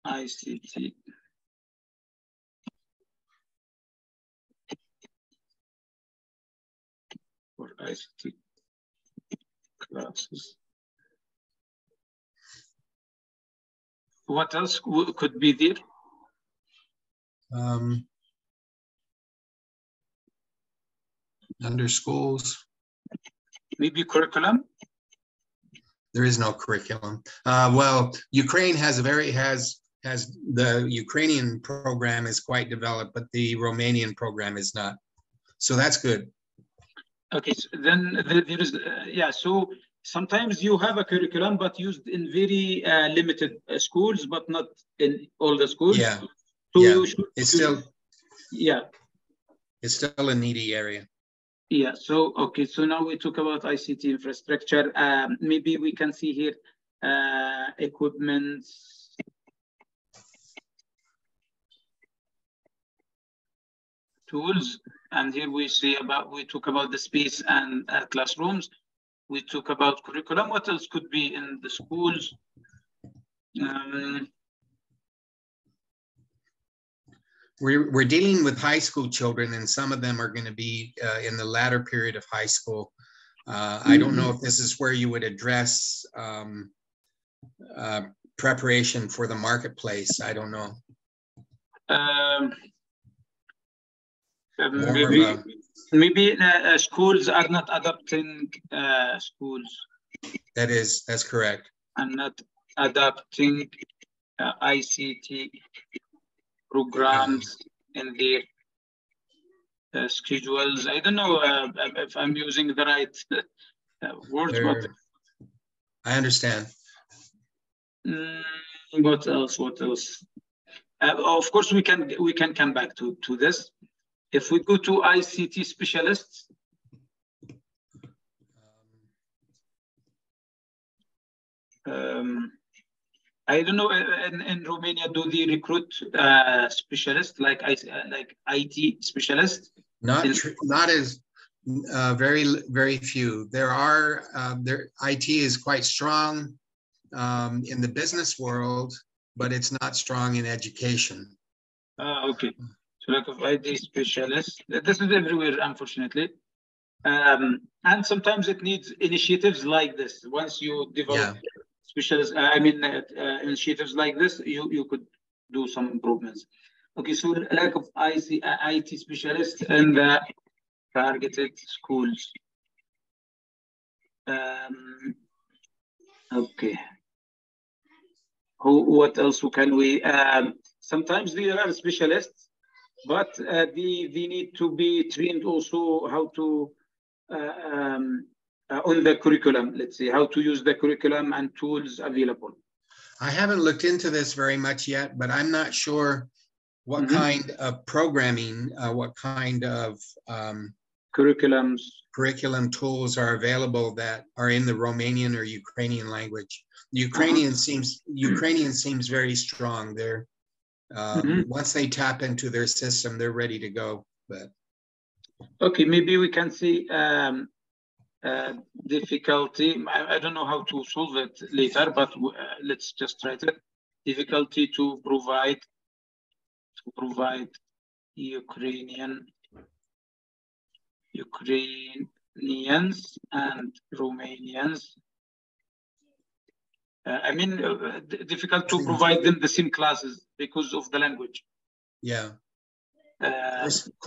ICT. For ICT classes. What else could be there? Under schools. Maybe curriculum? There is no curriculum. Well, Ukraine has the Ukrainian program is quite developed, but the Romanian program is not. So that's good. Okay, so then there is, so sometimes you have a curriculum, but used in very limited schools, but not in all the schools. Yeah, so yeah. It's still a needy area. Yeah, so, okay, so now we talk about ICT infrastructure. Maybe we can see here equipment. Tools, and here we talk about the space and classrooms. We talk about curriculum. What else could be in the schools? We're dealing with high school children, and some of them are going to be in the latter period of high school. I don't know if this is where you would address preparation for the marketplace. I don't know. Maybe schools are not adopting schools. That's correct. And not adapting ICT programs in their schedules. I don't know if I'm using the right words, but I understand. What else? Of course, we can come back to this. If we go to ICT specialists, I don't know. In Romania, do they recruit specialists like IT specialists? Not as very few. There are IT is quite strong in the business world, but it's not strong in education. Okay. So lack of IT specialists. This is everywhere, unfortunately. And sometimes it needs initiatives like this. Once you develop specialists, initiatives like this, you could do some improvements. Okay, so lack of IT specialists in the targeted schools. Okay. What else can we? Sometimes there are specialists, but they need to be trained also how to on the curriculum. Let's say how to use the curriculum and tools available. I haven't looked into this very much yet, but I'm not sure what kind of programming, what kind of curriculum tools are available that are in the Romanian or Ukrainian language. Ukrainian seems very strong. They're once they tap into their system, they're ready to go. But okay, maybe we can see difficulty. I don't know how to solve it later, but let's just try it. Difficulty to provide Ukrainians and Romanians. I mean, difficult to provide them the same classes because of the language. Yeah.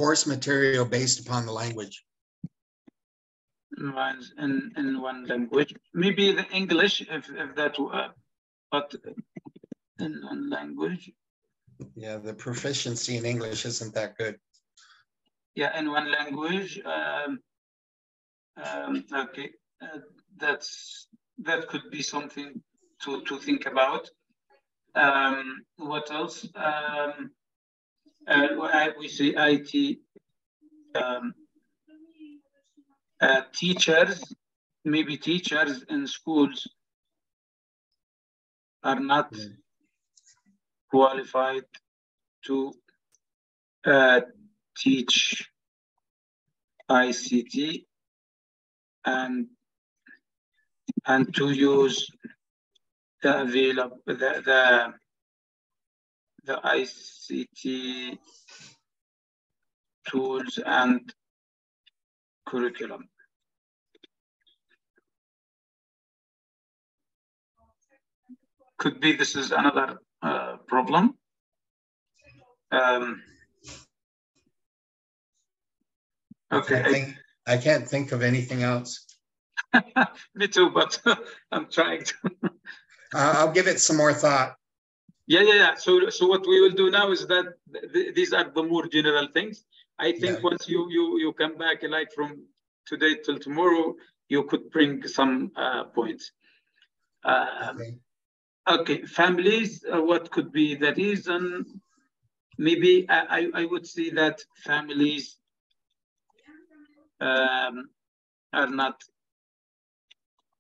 Course material based upon the language. In one language, maybe the English, if that, but in one language. Yeah, the proficiency in English isn't that good. Yeah, in one language. Okay, that could be something to think about. What else? We say IT. Teachers, maybe teachers in schools are not qualified to teach ICT and to use the available the ICT tools and curriculum. Could be this is another problem. Okay, I can't think of anything else. Me too, but I'm trying to. I'll give it some more thought. Yeah. So what we will do now is that these are the more general things. I think once you come back, like from today till tomorrow, you could bring some points. Okay, families. What could be the reason? Maybe I would say that families are not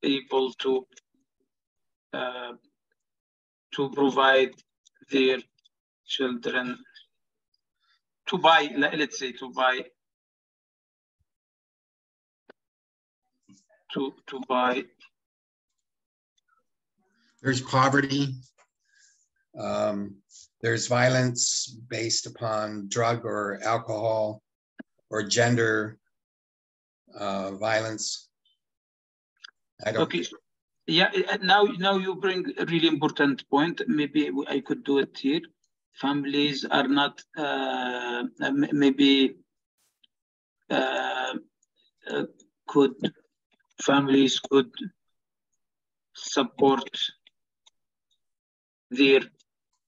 able to provide their children to buy, let's say, to buy There's poverty. There's violence based upon drug or alcohol or gender violence. I don't. Okay. Yeah. Now you bring a really important point. Maybe I could do it here. Families are not families could support their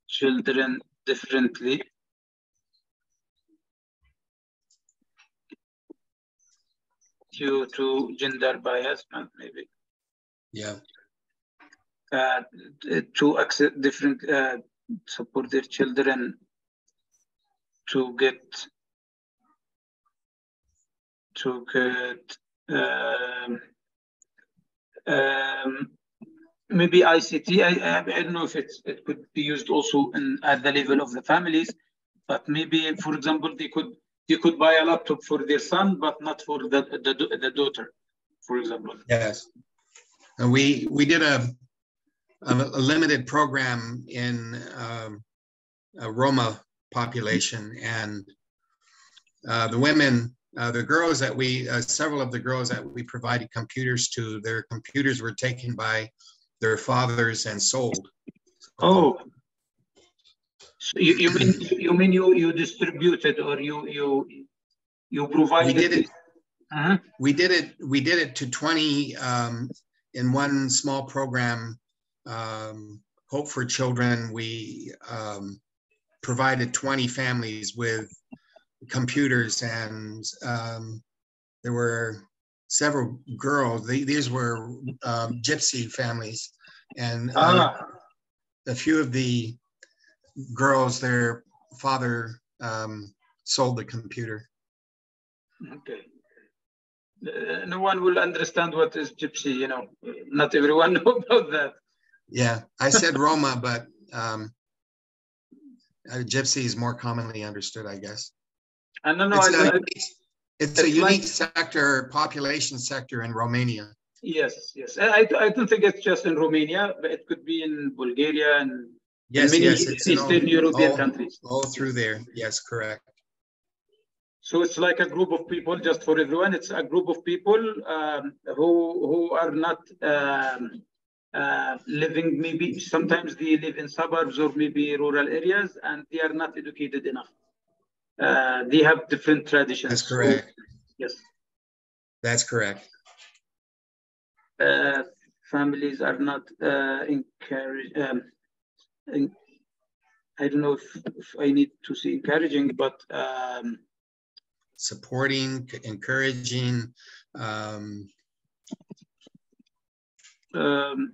children differently. Due to gender bias, maybe. Yeah. To accept different, support their children to get maybe ICT. I don't know if it could be used also at the level of the families, but maybe, for example, they could buy a laptop for their son, but not for the daughter, for example. Yes, and we did a limited program in a Roma population, and the women. The girls that several of the girls that we provided computers to, their computers were taken by their fathers and sold. Oh, so you mean you distributed or you provided? We did it to 20 in one small program, Hope for Children. We provided 20 families with computers, and there were several girls. These were gypsy families, and a few of the girls, their father sold the computer. Okay. No one will understand what is gypsy, you know. Not everyone knows about that. Yeah, I said Roma, but gypsy is more commonly understood, I guess. I don't know. It's a unique sector, population sector in Romania. Yes, yes. I don't think it's just in Romania, but it could be in Bulgaria and yes, many it's Eastern European countries. All through there. Yes, correct. So it's like a group of people, just for everyone. It's a group of people who are not living, maybe sometimes they live in suburbs or maybe rural areas, and they are not educated enough. They have different traditions. That's correct. So, yes. That's correct. Families are not encouraged. I don't know if I need to say encouraging, but supporting, encouraging. The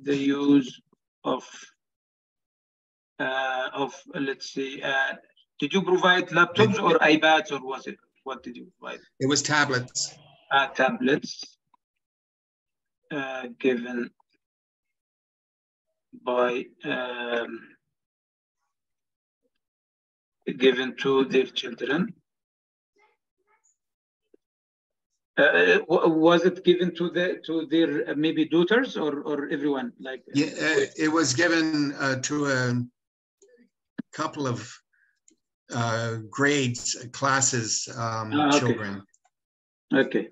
use of let's say, did you provide laptops or iPads, or was it, what did you provide? It was tablets. Tablets given by given to their children. Was it given to their maybe daughters or everyone? Like, yeah, it was given to a couple of grades, classes, okay. children. Okay,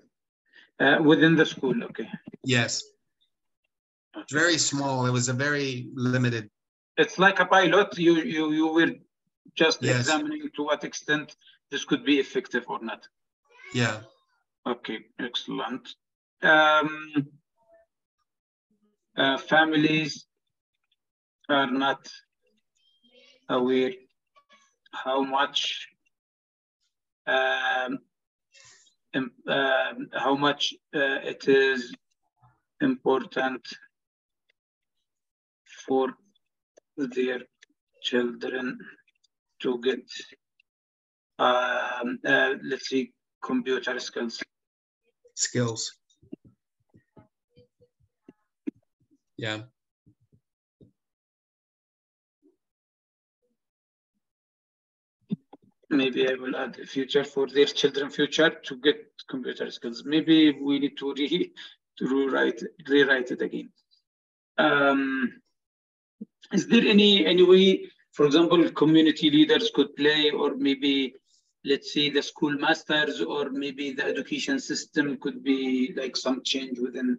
within the school. Okay. Yes. It's very small. It was a very limited. It's like a pilot. You were just yes. examining to what extent this could be effective or not. Yeah. Okay, excellent. Families are not aware how much it is important for their children to get, let's see, computer skills. Yeah. Maybe I will add a future for their children future to get computer skills. Maybe we need to rewrite it again. Is there any way, for example, community leaders could play, or maybe, let's say, the school masters, or maybe the education system could be like some change within,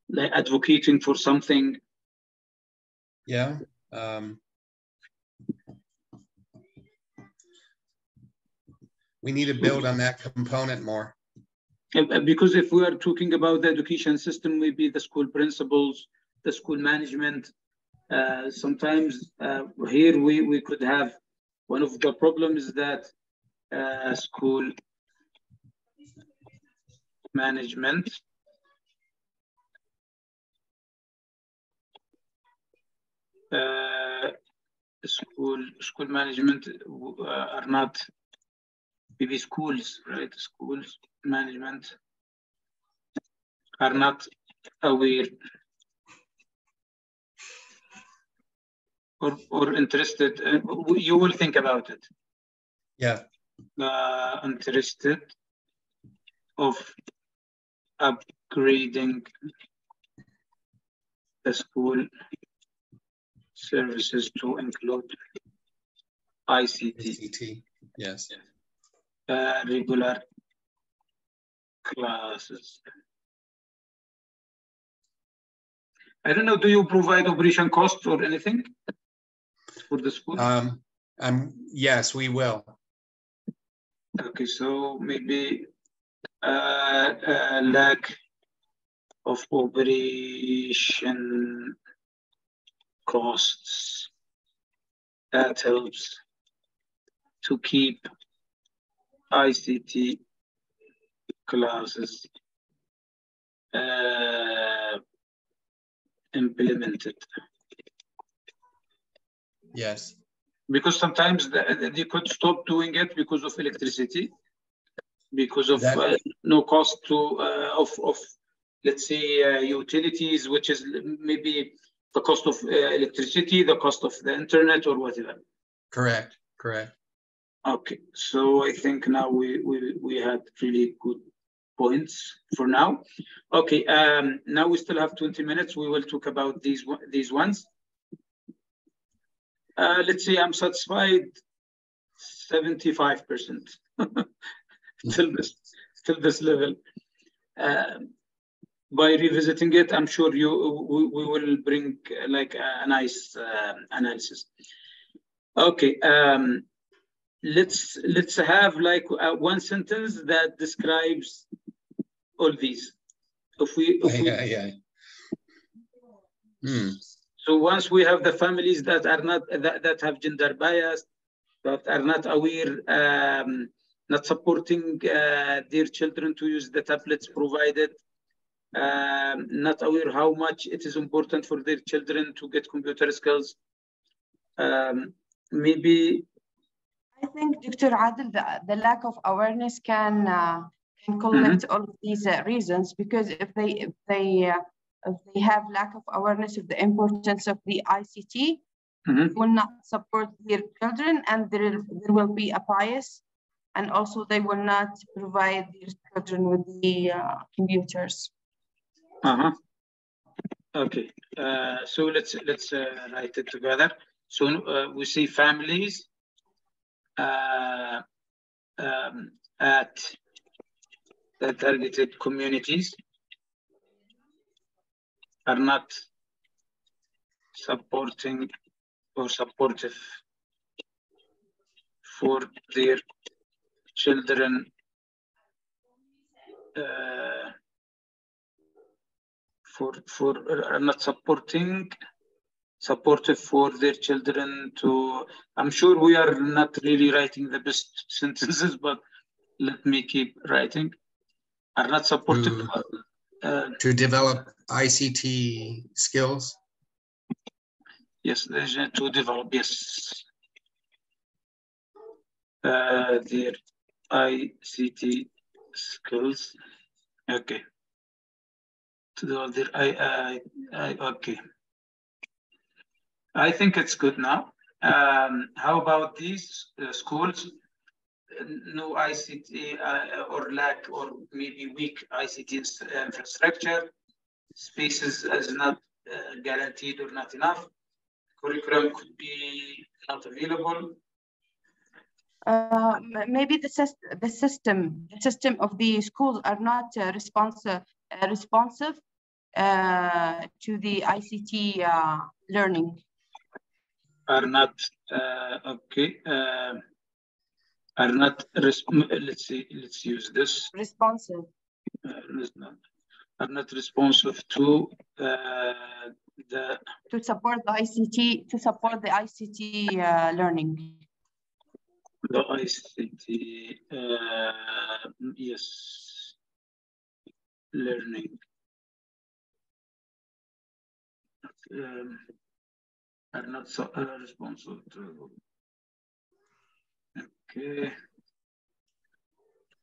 like advocating for something? Yeah. We need to build on that component more. Because if we are talking about the education system, maybe the school principals, the school management, sometimes here we could have one of the problems that school management school management are not, maybe schools, right? Schools management are not aware or interested. You will think about it. Yeah. Interested of upgrading the school services to include ICT. Yes. Regular classes. I don't know, do you provide operation costs or anything for the school? Yes, we will. Okay, so maybe lack of operation costs. That helps to keep ICT classes implemented. Yes. Because sometimes they could stop doing it because of electricity, because of no cost to of let's say utilities, which is maybe the cost of electricity, the cost of the internet, or whatever. Correct. Correct. Okay, so I think now we had really good points for now. Okay, now we still have 20 minutes. We will talk about these ones. Let's say I'm satisfied 75% till this level. By revisiting it, I'm sure we will bring like a nice analysis. Okay, let's have like one sentence that describes all these. So once we have the families that are not that have gender bias, that are not aware, not supporting their children to use the tablets provided, not aware how much it is important for their children to get computer skills. Maybe I think, Dr. Adil, the lack of awareness can collect all of these reasons, because if they have lack of awareness of the importance of the ICT, they will not support their children, and there will be a bias, and also they will not provide their children with the computers. Okay, so let's write it together. So we see families at the targeted communities are not supporting or supportive for their children are not supportive for their children to. I'm sure we are not really writing the best sentences, but let me keep writing. Are not supportive to develop ICT skills. Yes, to develop, yes, their ICT skills. Okay. To develop their okay. I think it's good now. How about these schools? No ICT or lack or maybe weak ICT infrastructure. Spaces is not guaranteed or not enough. Curriculum could be not available. Maybe the system of the schools are not responsive to the ICT learning. Are not okay. Are not let's use this. Responsive. Are not responsive to support the ICT learning. The ICT yes, learning. Are not so responsive to. Okay.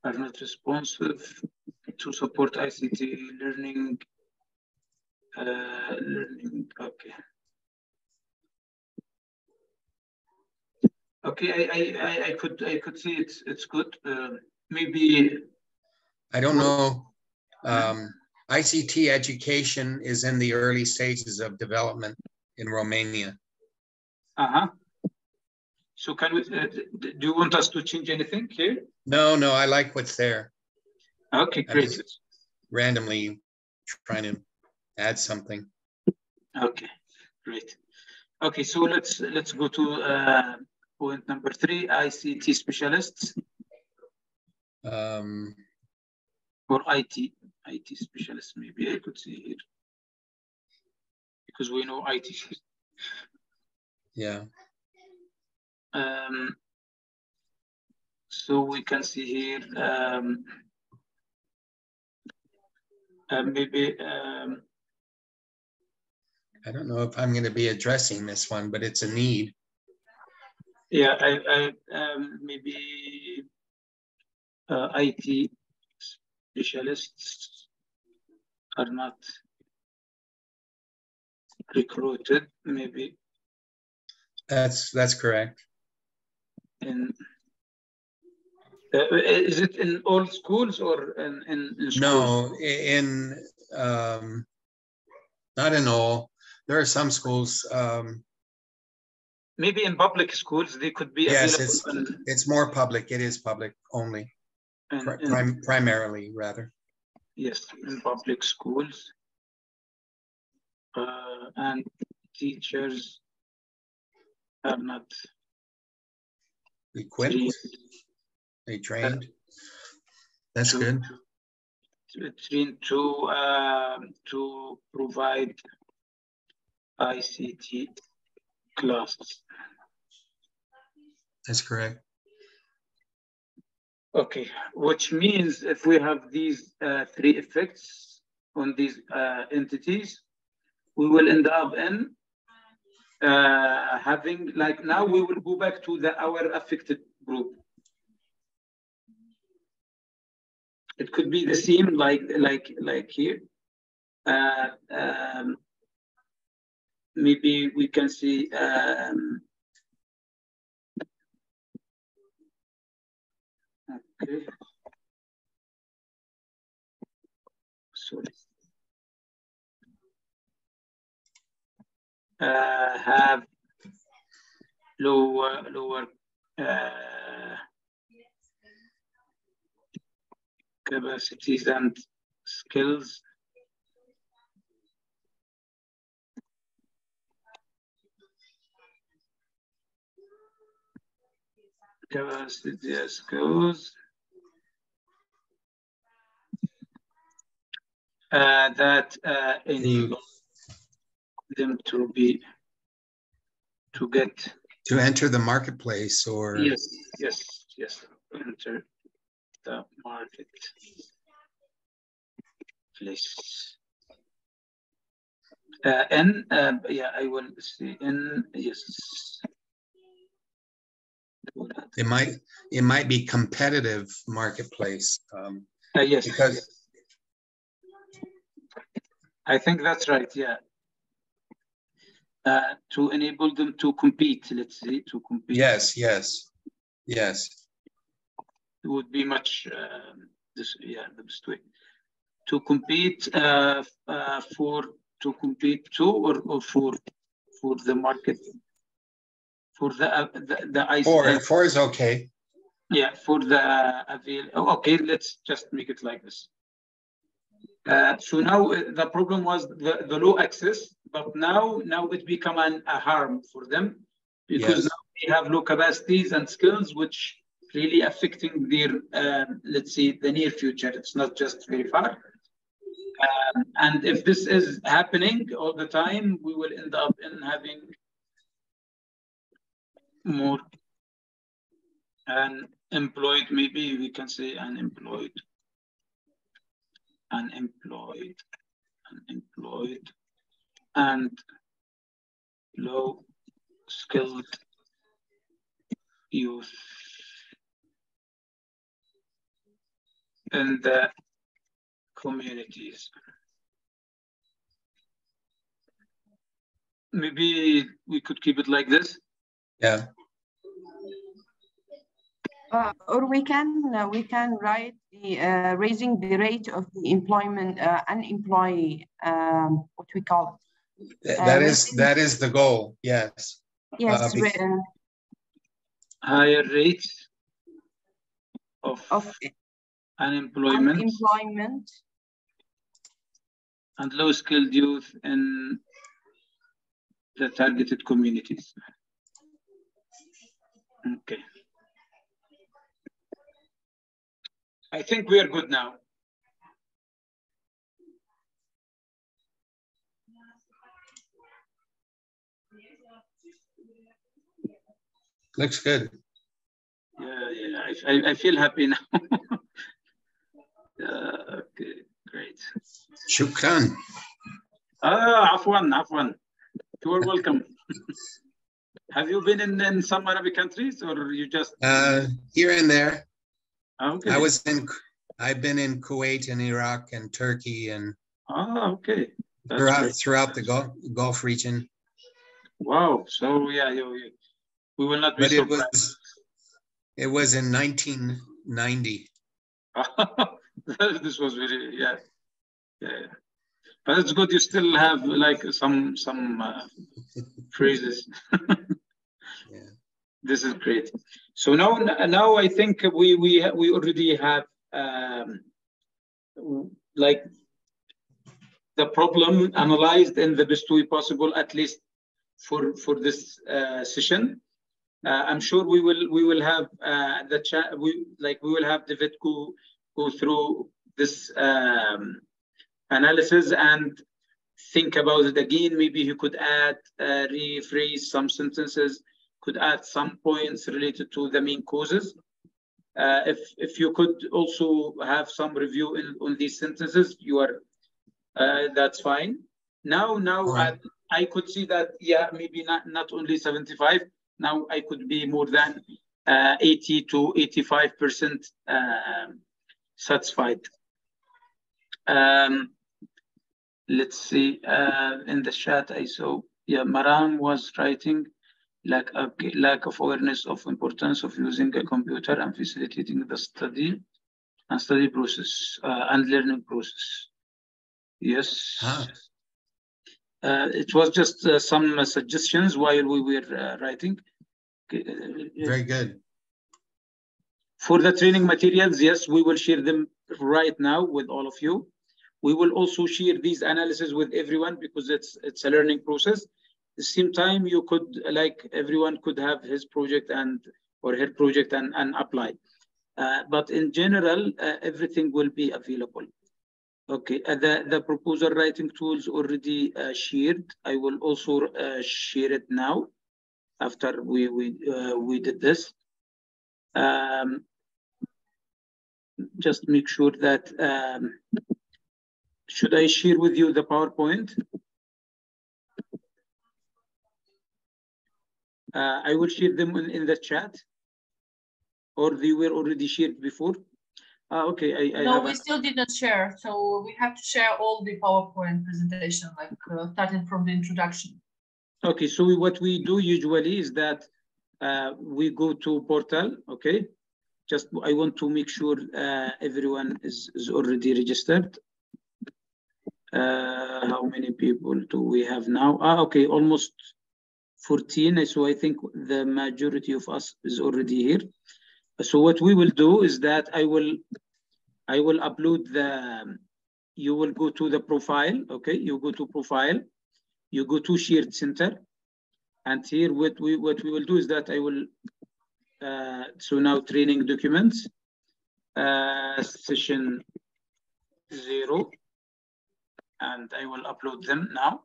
Are not responsive to support ICT learning. Okay. Okay, I could see it's good. Maybe I don't know. ICT education is in the early stages of development in Romania. So can we? Do you want us to change anything here? No, I like what's there. Okay, great. Randomly trying to add something. Okay, great. Okay, so let's go to point number 3, ICT specialists. Or IT specialist, maybe I could see here. Because we know IT. Yeah. So we can see here, maybe. I don't know if I'm going to be addressing this one, but it's a need. Yeah, maybe IT specialists are not recruited, maybe. That's correct. In is it in all schools or in schools? No, not in all. There are some schools. Maybe in public schools they could be yes, available. it's more public. It is public only, primarily rather. Yes, in public schools. And teachers are not equipped. They trained. That's good. Trained to provide ICT classes. That's correct. Okay, which means if we have these three effects on these entities, we will end up in having, like, now we will go back to our affected group. It could be the same like here. Maybe we can see okay. Sorry. Have lower capacities and skills. Capacity and skills. That enable them to enter the marketplace, or yes, enter the marketplace. Yeah, I will see yes. It might be competitive marketplace. Yes, because I think that's right. Yeah. To enable them to compete, let's say, to compete. Yes. It would be much the best way to compete or for the market, for the IC. Four is okay. Yeah, for the avail. Okay, let's just make it like this. So now the problem was the low access, but now it become a harm for them, because now they have low capacities and skills, which really affecting their let's say the near future. It's not just very far. And if this is happening all the time, we will end up in having more unemployed. Maybe we can say unemployed, and low skilled youth in the communities. Maybe we could keep it like this. Yeah. Or we can write the raising the rate of the employment unemployed, what we call it. That is the goal. Yes. Yes. Higher rates of unemployment and low skilled youth in the targeted communities. Okay. I think we are good now. Looks good. Yeah, I feel happy now. Okay, great. Shukran. Afwan. You are welcome. Have you been in some Arabic countries, or you just here and there? Okay. I've been in Kuwait and Iraq and Turkey and okay. Throughout the Gulf region. Wow. So yeah, we will not be surprised. It was in 1990. This was very yeah. But it's good you still have like some phrases. Yeah. This is great. So now I think we already have like the problem analyzed in the best way possible, at least for this session. I'm sure we will have the chat. We will have David go through this analysis and think about it again. Maybe he could add, rephrase some sentences, could add some points related to the main causes. If you could also have some review on these sentences, you are that's fine. Now right. I could see that maybe not only 75. Now I could be more than 80 to 85% satisfied. Let's see, in the chat I saw, Maram was writing lack of awareness of importance of using a computer and facilitating the study process and learning process. Yes. It was just some suggestions while we were writing. Very good. For the training materials, yes, we will share them right now with all of you. We will also share these analyses with everyone because it's a learning process. At the same time, you could, like, everyone could have his project or her project and apply. But in general, everything will be available. Okay, the proposal writing tools already shared. I will also share it now after we did this. Just make sure that, should I share with you the PowerPoint? I will share them in the chat, or they were already shared before. Okay, no, we still didn't share, so we have to share all the PowerPoint presentation, like starting from the introduction. Okay, so what we do usually is that we go to portal. Okay, just I want to make sure everyone is already registered. How many people do we have now? Okay, almost 14. So I think the majority of us is already here. So what we will do is that I will upload you will go to the profile. Okay, you go to profile, you go to shared center, and here what we will do is that I will so now training documents, session 0, and I will upload them now.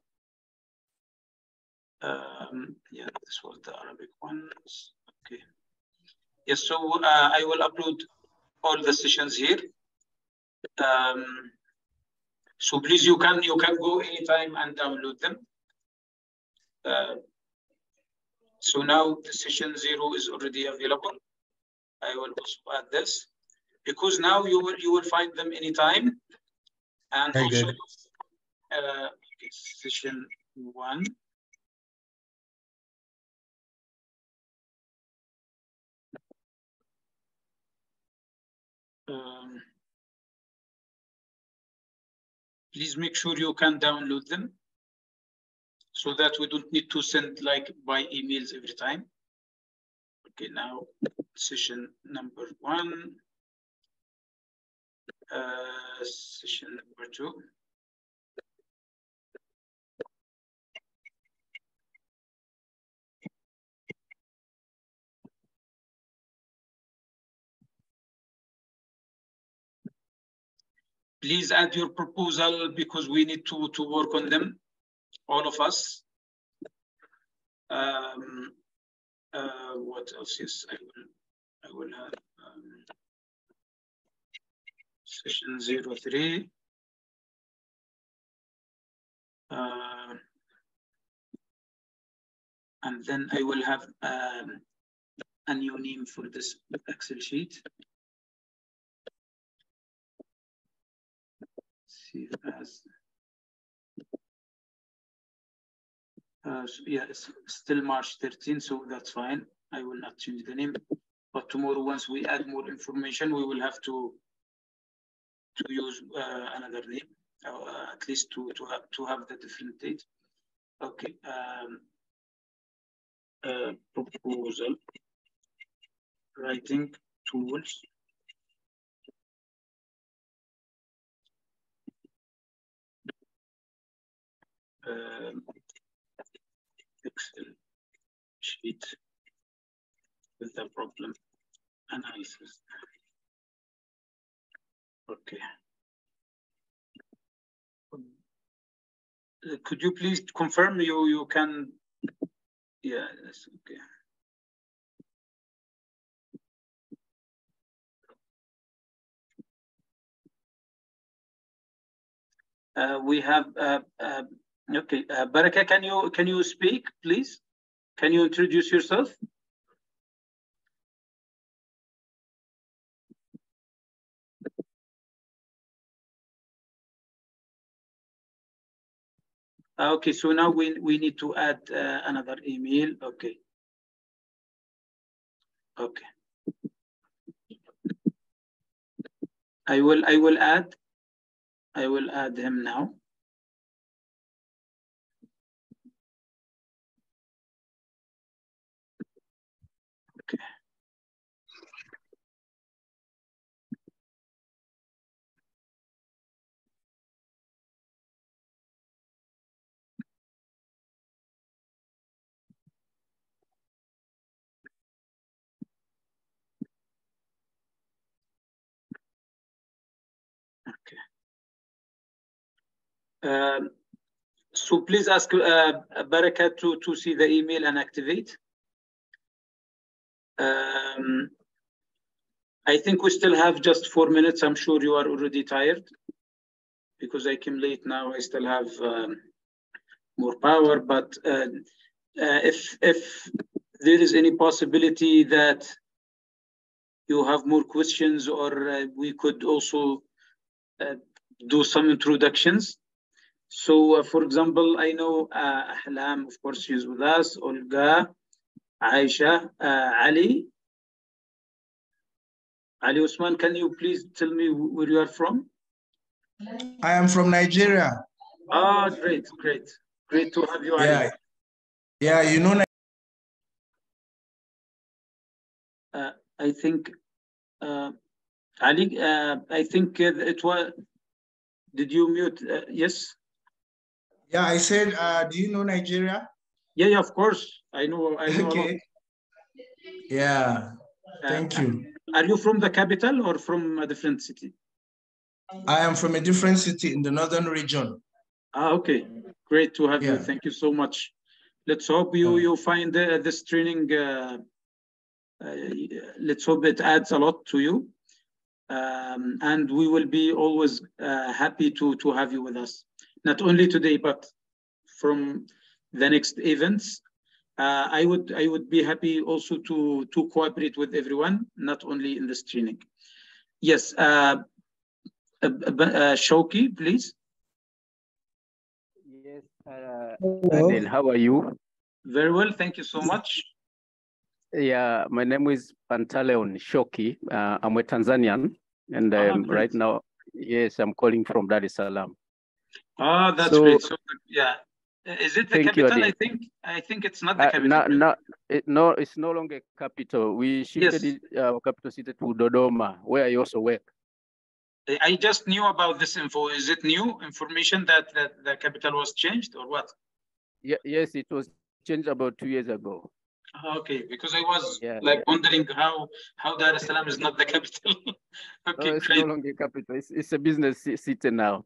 Yeah, this was the Arabic ones. Okay. Yes, so I will upload all the sessions here. So please, you can go anytime and download them. So now the session 0 is already available. I will also add this because now you will find them anytime. And very also, good. Session 1. Please make sure you can download them so that we don't need to send like by emails every time. Okay, now session number 1, session number 2. Please add your proposal because we need to work on them, all of us. What else? Yes, I will have session 03. And then I will have a new name for this Excel sheet. See as yeah, it's still March 13, so that's fine. I will not change the name. But tomorrow, once we add more information, we will have to use another name, at least to have the different date. Okay. Proposal writing tools. Excel sheet with the problem analysis. Okay. Could you please confirm you can? Yeah, that's okay. We have okay. Baraka, can you speak, please? Can you introduce yourself? Okay, so now we need to add another email. Okay. Okay. I will add him now. Okay. So please ask Baraka to see the email and activate. I think we still have just 4 minutes. I'm sure you are already tired because I came late now. I still have more power, but if there is any possibility that you have more questions, or we could also do some introductions. So, for example, I know Ahlam, of course, she's with us, Olga, Aisha, Ali. Ali Usman, can you please tell me where you are from? I am from Nigeria. Oh, great to have you, Ali. Yeah, you know. I think, Ali, I think it was, did you mute? Yes? Yeah, I said, do you know Nigeria? Yeah, of course. I know okay. Yeah, thank you. Are you from the capital or from a different city? I am from a different city in the northern region. Okay, great to have you. Thank you so much. Let's hope you find this training, let's hope it adds a lot to you. And we will be always happy to have you with us. Not only today, but from the next events. I would be happy also to cooperate with everyone, not only in this training. Yes, Shauki, please. Yes, Adel, how are you? Very well, thank you so much. Yeah, my name is Pantaleon Shoki. I'm a Tanzanian, and right now, yes, I'm calling from Dar es Salaam. Oh, that's great. So, yeah. Is it the capital? I think it's not the capital. No, it's no longer capital. We shifted our capital city to Dodoma, where I also work. I just knew about this info. Is it new information that the capital was changed or what? Yeah, yes, it was changed about 2 years ago. Okay, because I was wondering how Dar es Salaam is not the capital. Okay, it's great. no longer capital. It's a business city now.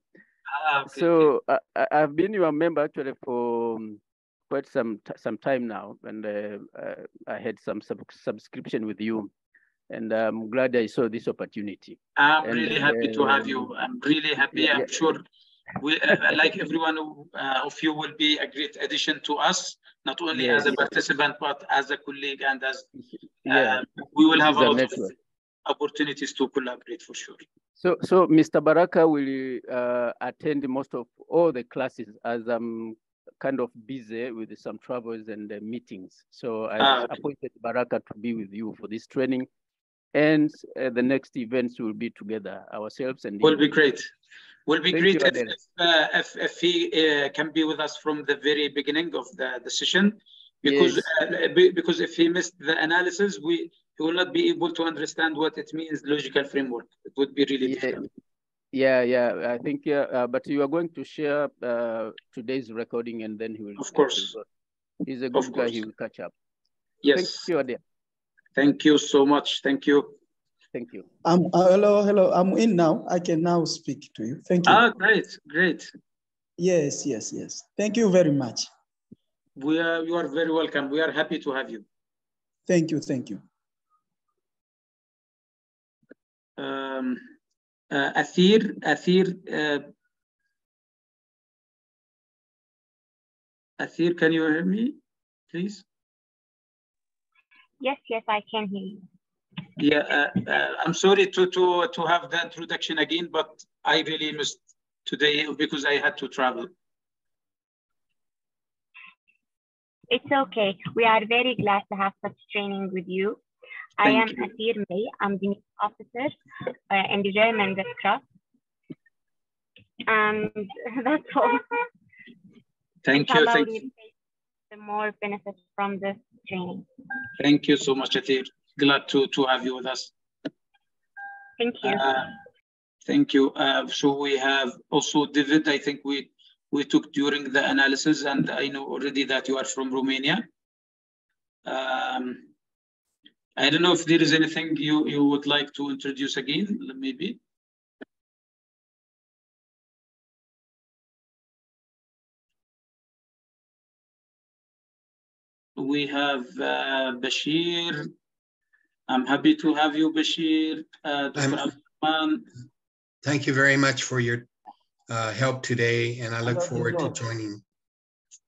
Okay, so I've been your member actually for quite some time now, and I had some subscription with you, and I'm glad I saw this opportunity. I'm really happy to have you. I'm really happy. I'm sure we, like everyone of you, will be a great addition to us, not only as a participant, but as a colleague, and as we will have a lot of opportunities to collaborate for sure. So Mr. Baraka will attend most of all the classes, as I'm kind of busy with some travels and meetings. So I appointed Baraka to be with you for this training, and the next events will be together, ourselves and will be great. Will be great if he can be with us from the very beginning of the session, because because if he missed the analysis, he will not be able to understand what it means, logical framework. It would be really difficult. I think but you are going to share today's recording, and then he will. Of course. He's a good guy. He will catch up. Yes. Thank you, Adia. Thank you so much. Thank you. Thank you. Hello. I'm in now. I can now speak to you. Thank you. Great. Yes. Thank you very much. You are very welcome. We are happy to have you. Thank you. Athir, can you hear me, please? Yes, I can hear you. Yeah, I'm sorry to have the introduction again, but I really missed today because I had to travel. It's okay. We are very glad to have such training with you. I am Athir May. I'm the officer in the German Red Cross. And that's all. Thank you. Thank you. The more benefits from this training. Thank you so much, Athir. Glad to have you with us. Thank you. Thank you. So we have also David. I think we took during the analysis, and I know already that you are from Romania. I don't know if there is anything you would like to introduce again, maybe. We have Bashir. I'm happy to have you, Bashir. Thank you very much for your help today, and I look forward to joining.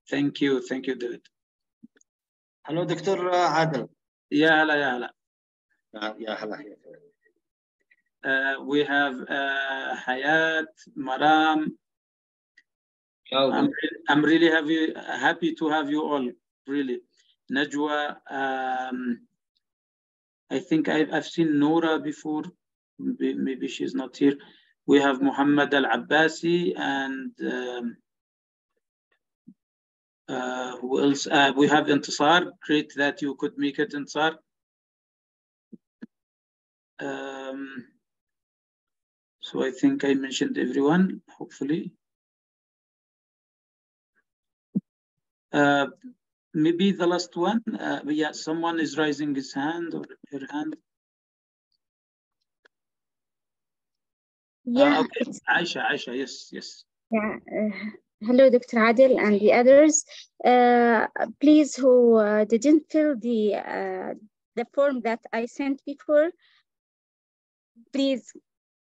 Thank you, David. Hello, Dr. Adel. Yeah, hello. We have Hayat, Maram. I'm really happy to have you all, really. Najwa, I think I've seen Nora before. Maybe she's not here. We have Muhammad Al-Abbasi, and who else? We have Intisar. Great that you could make it, Intisar. So I think I mentioned everyone, hopefully. Maybe the last one. Yeah, someone is raising his hand or her hand. Yeah. Okay. Aisha, yes. Yeah. Hello, Dr. Adel and the others. Please, who didn't fill the form that I sent before, please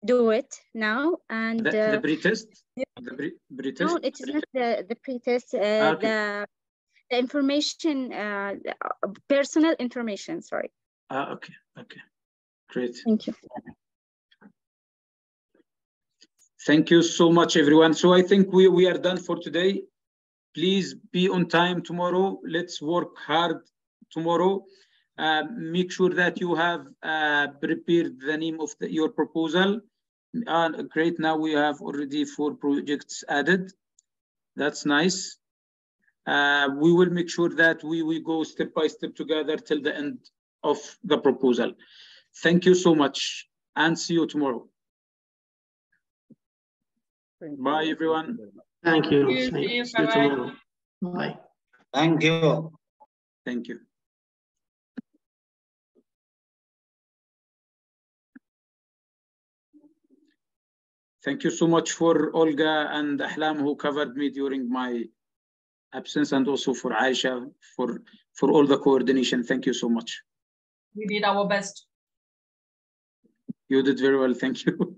do it now. And the pre-test. The pre-test. No, it is not the pre-test. Okay. The information, personal information. Sorry. Okay. Great. Thank you. Thank you so much, everyone. So I think we are done for today. Please be on time tomorrow. Let's work hard tomorrow. Make sure that you have prepared the name of your proposal. Great, now we have already 4 projects added. That's nice. We will make sure that we go step by step together till the end of the proposal. Thank you so much, and see you tomorrow. Bye, everyone. Thank you. See you tomorrow. Bye. Thank you. Thank you. Thank you so much for Olga and Ahlam who covered me during my absence, and also for Aisha for all the coordination. Thank you so much. We did our best. You did very well. Thank you.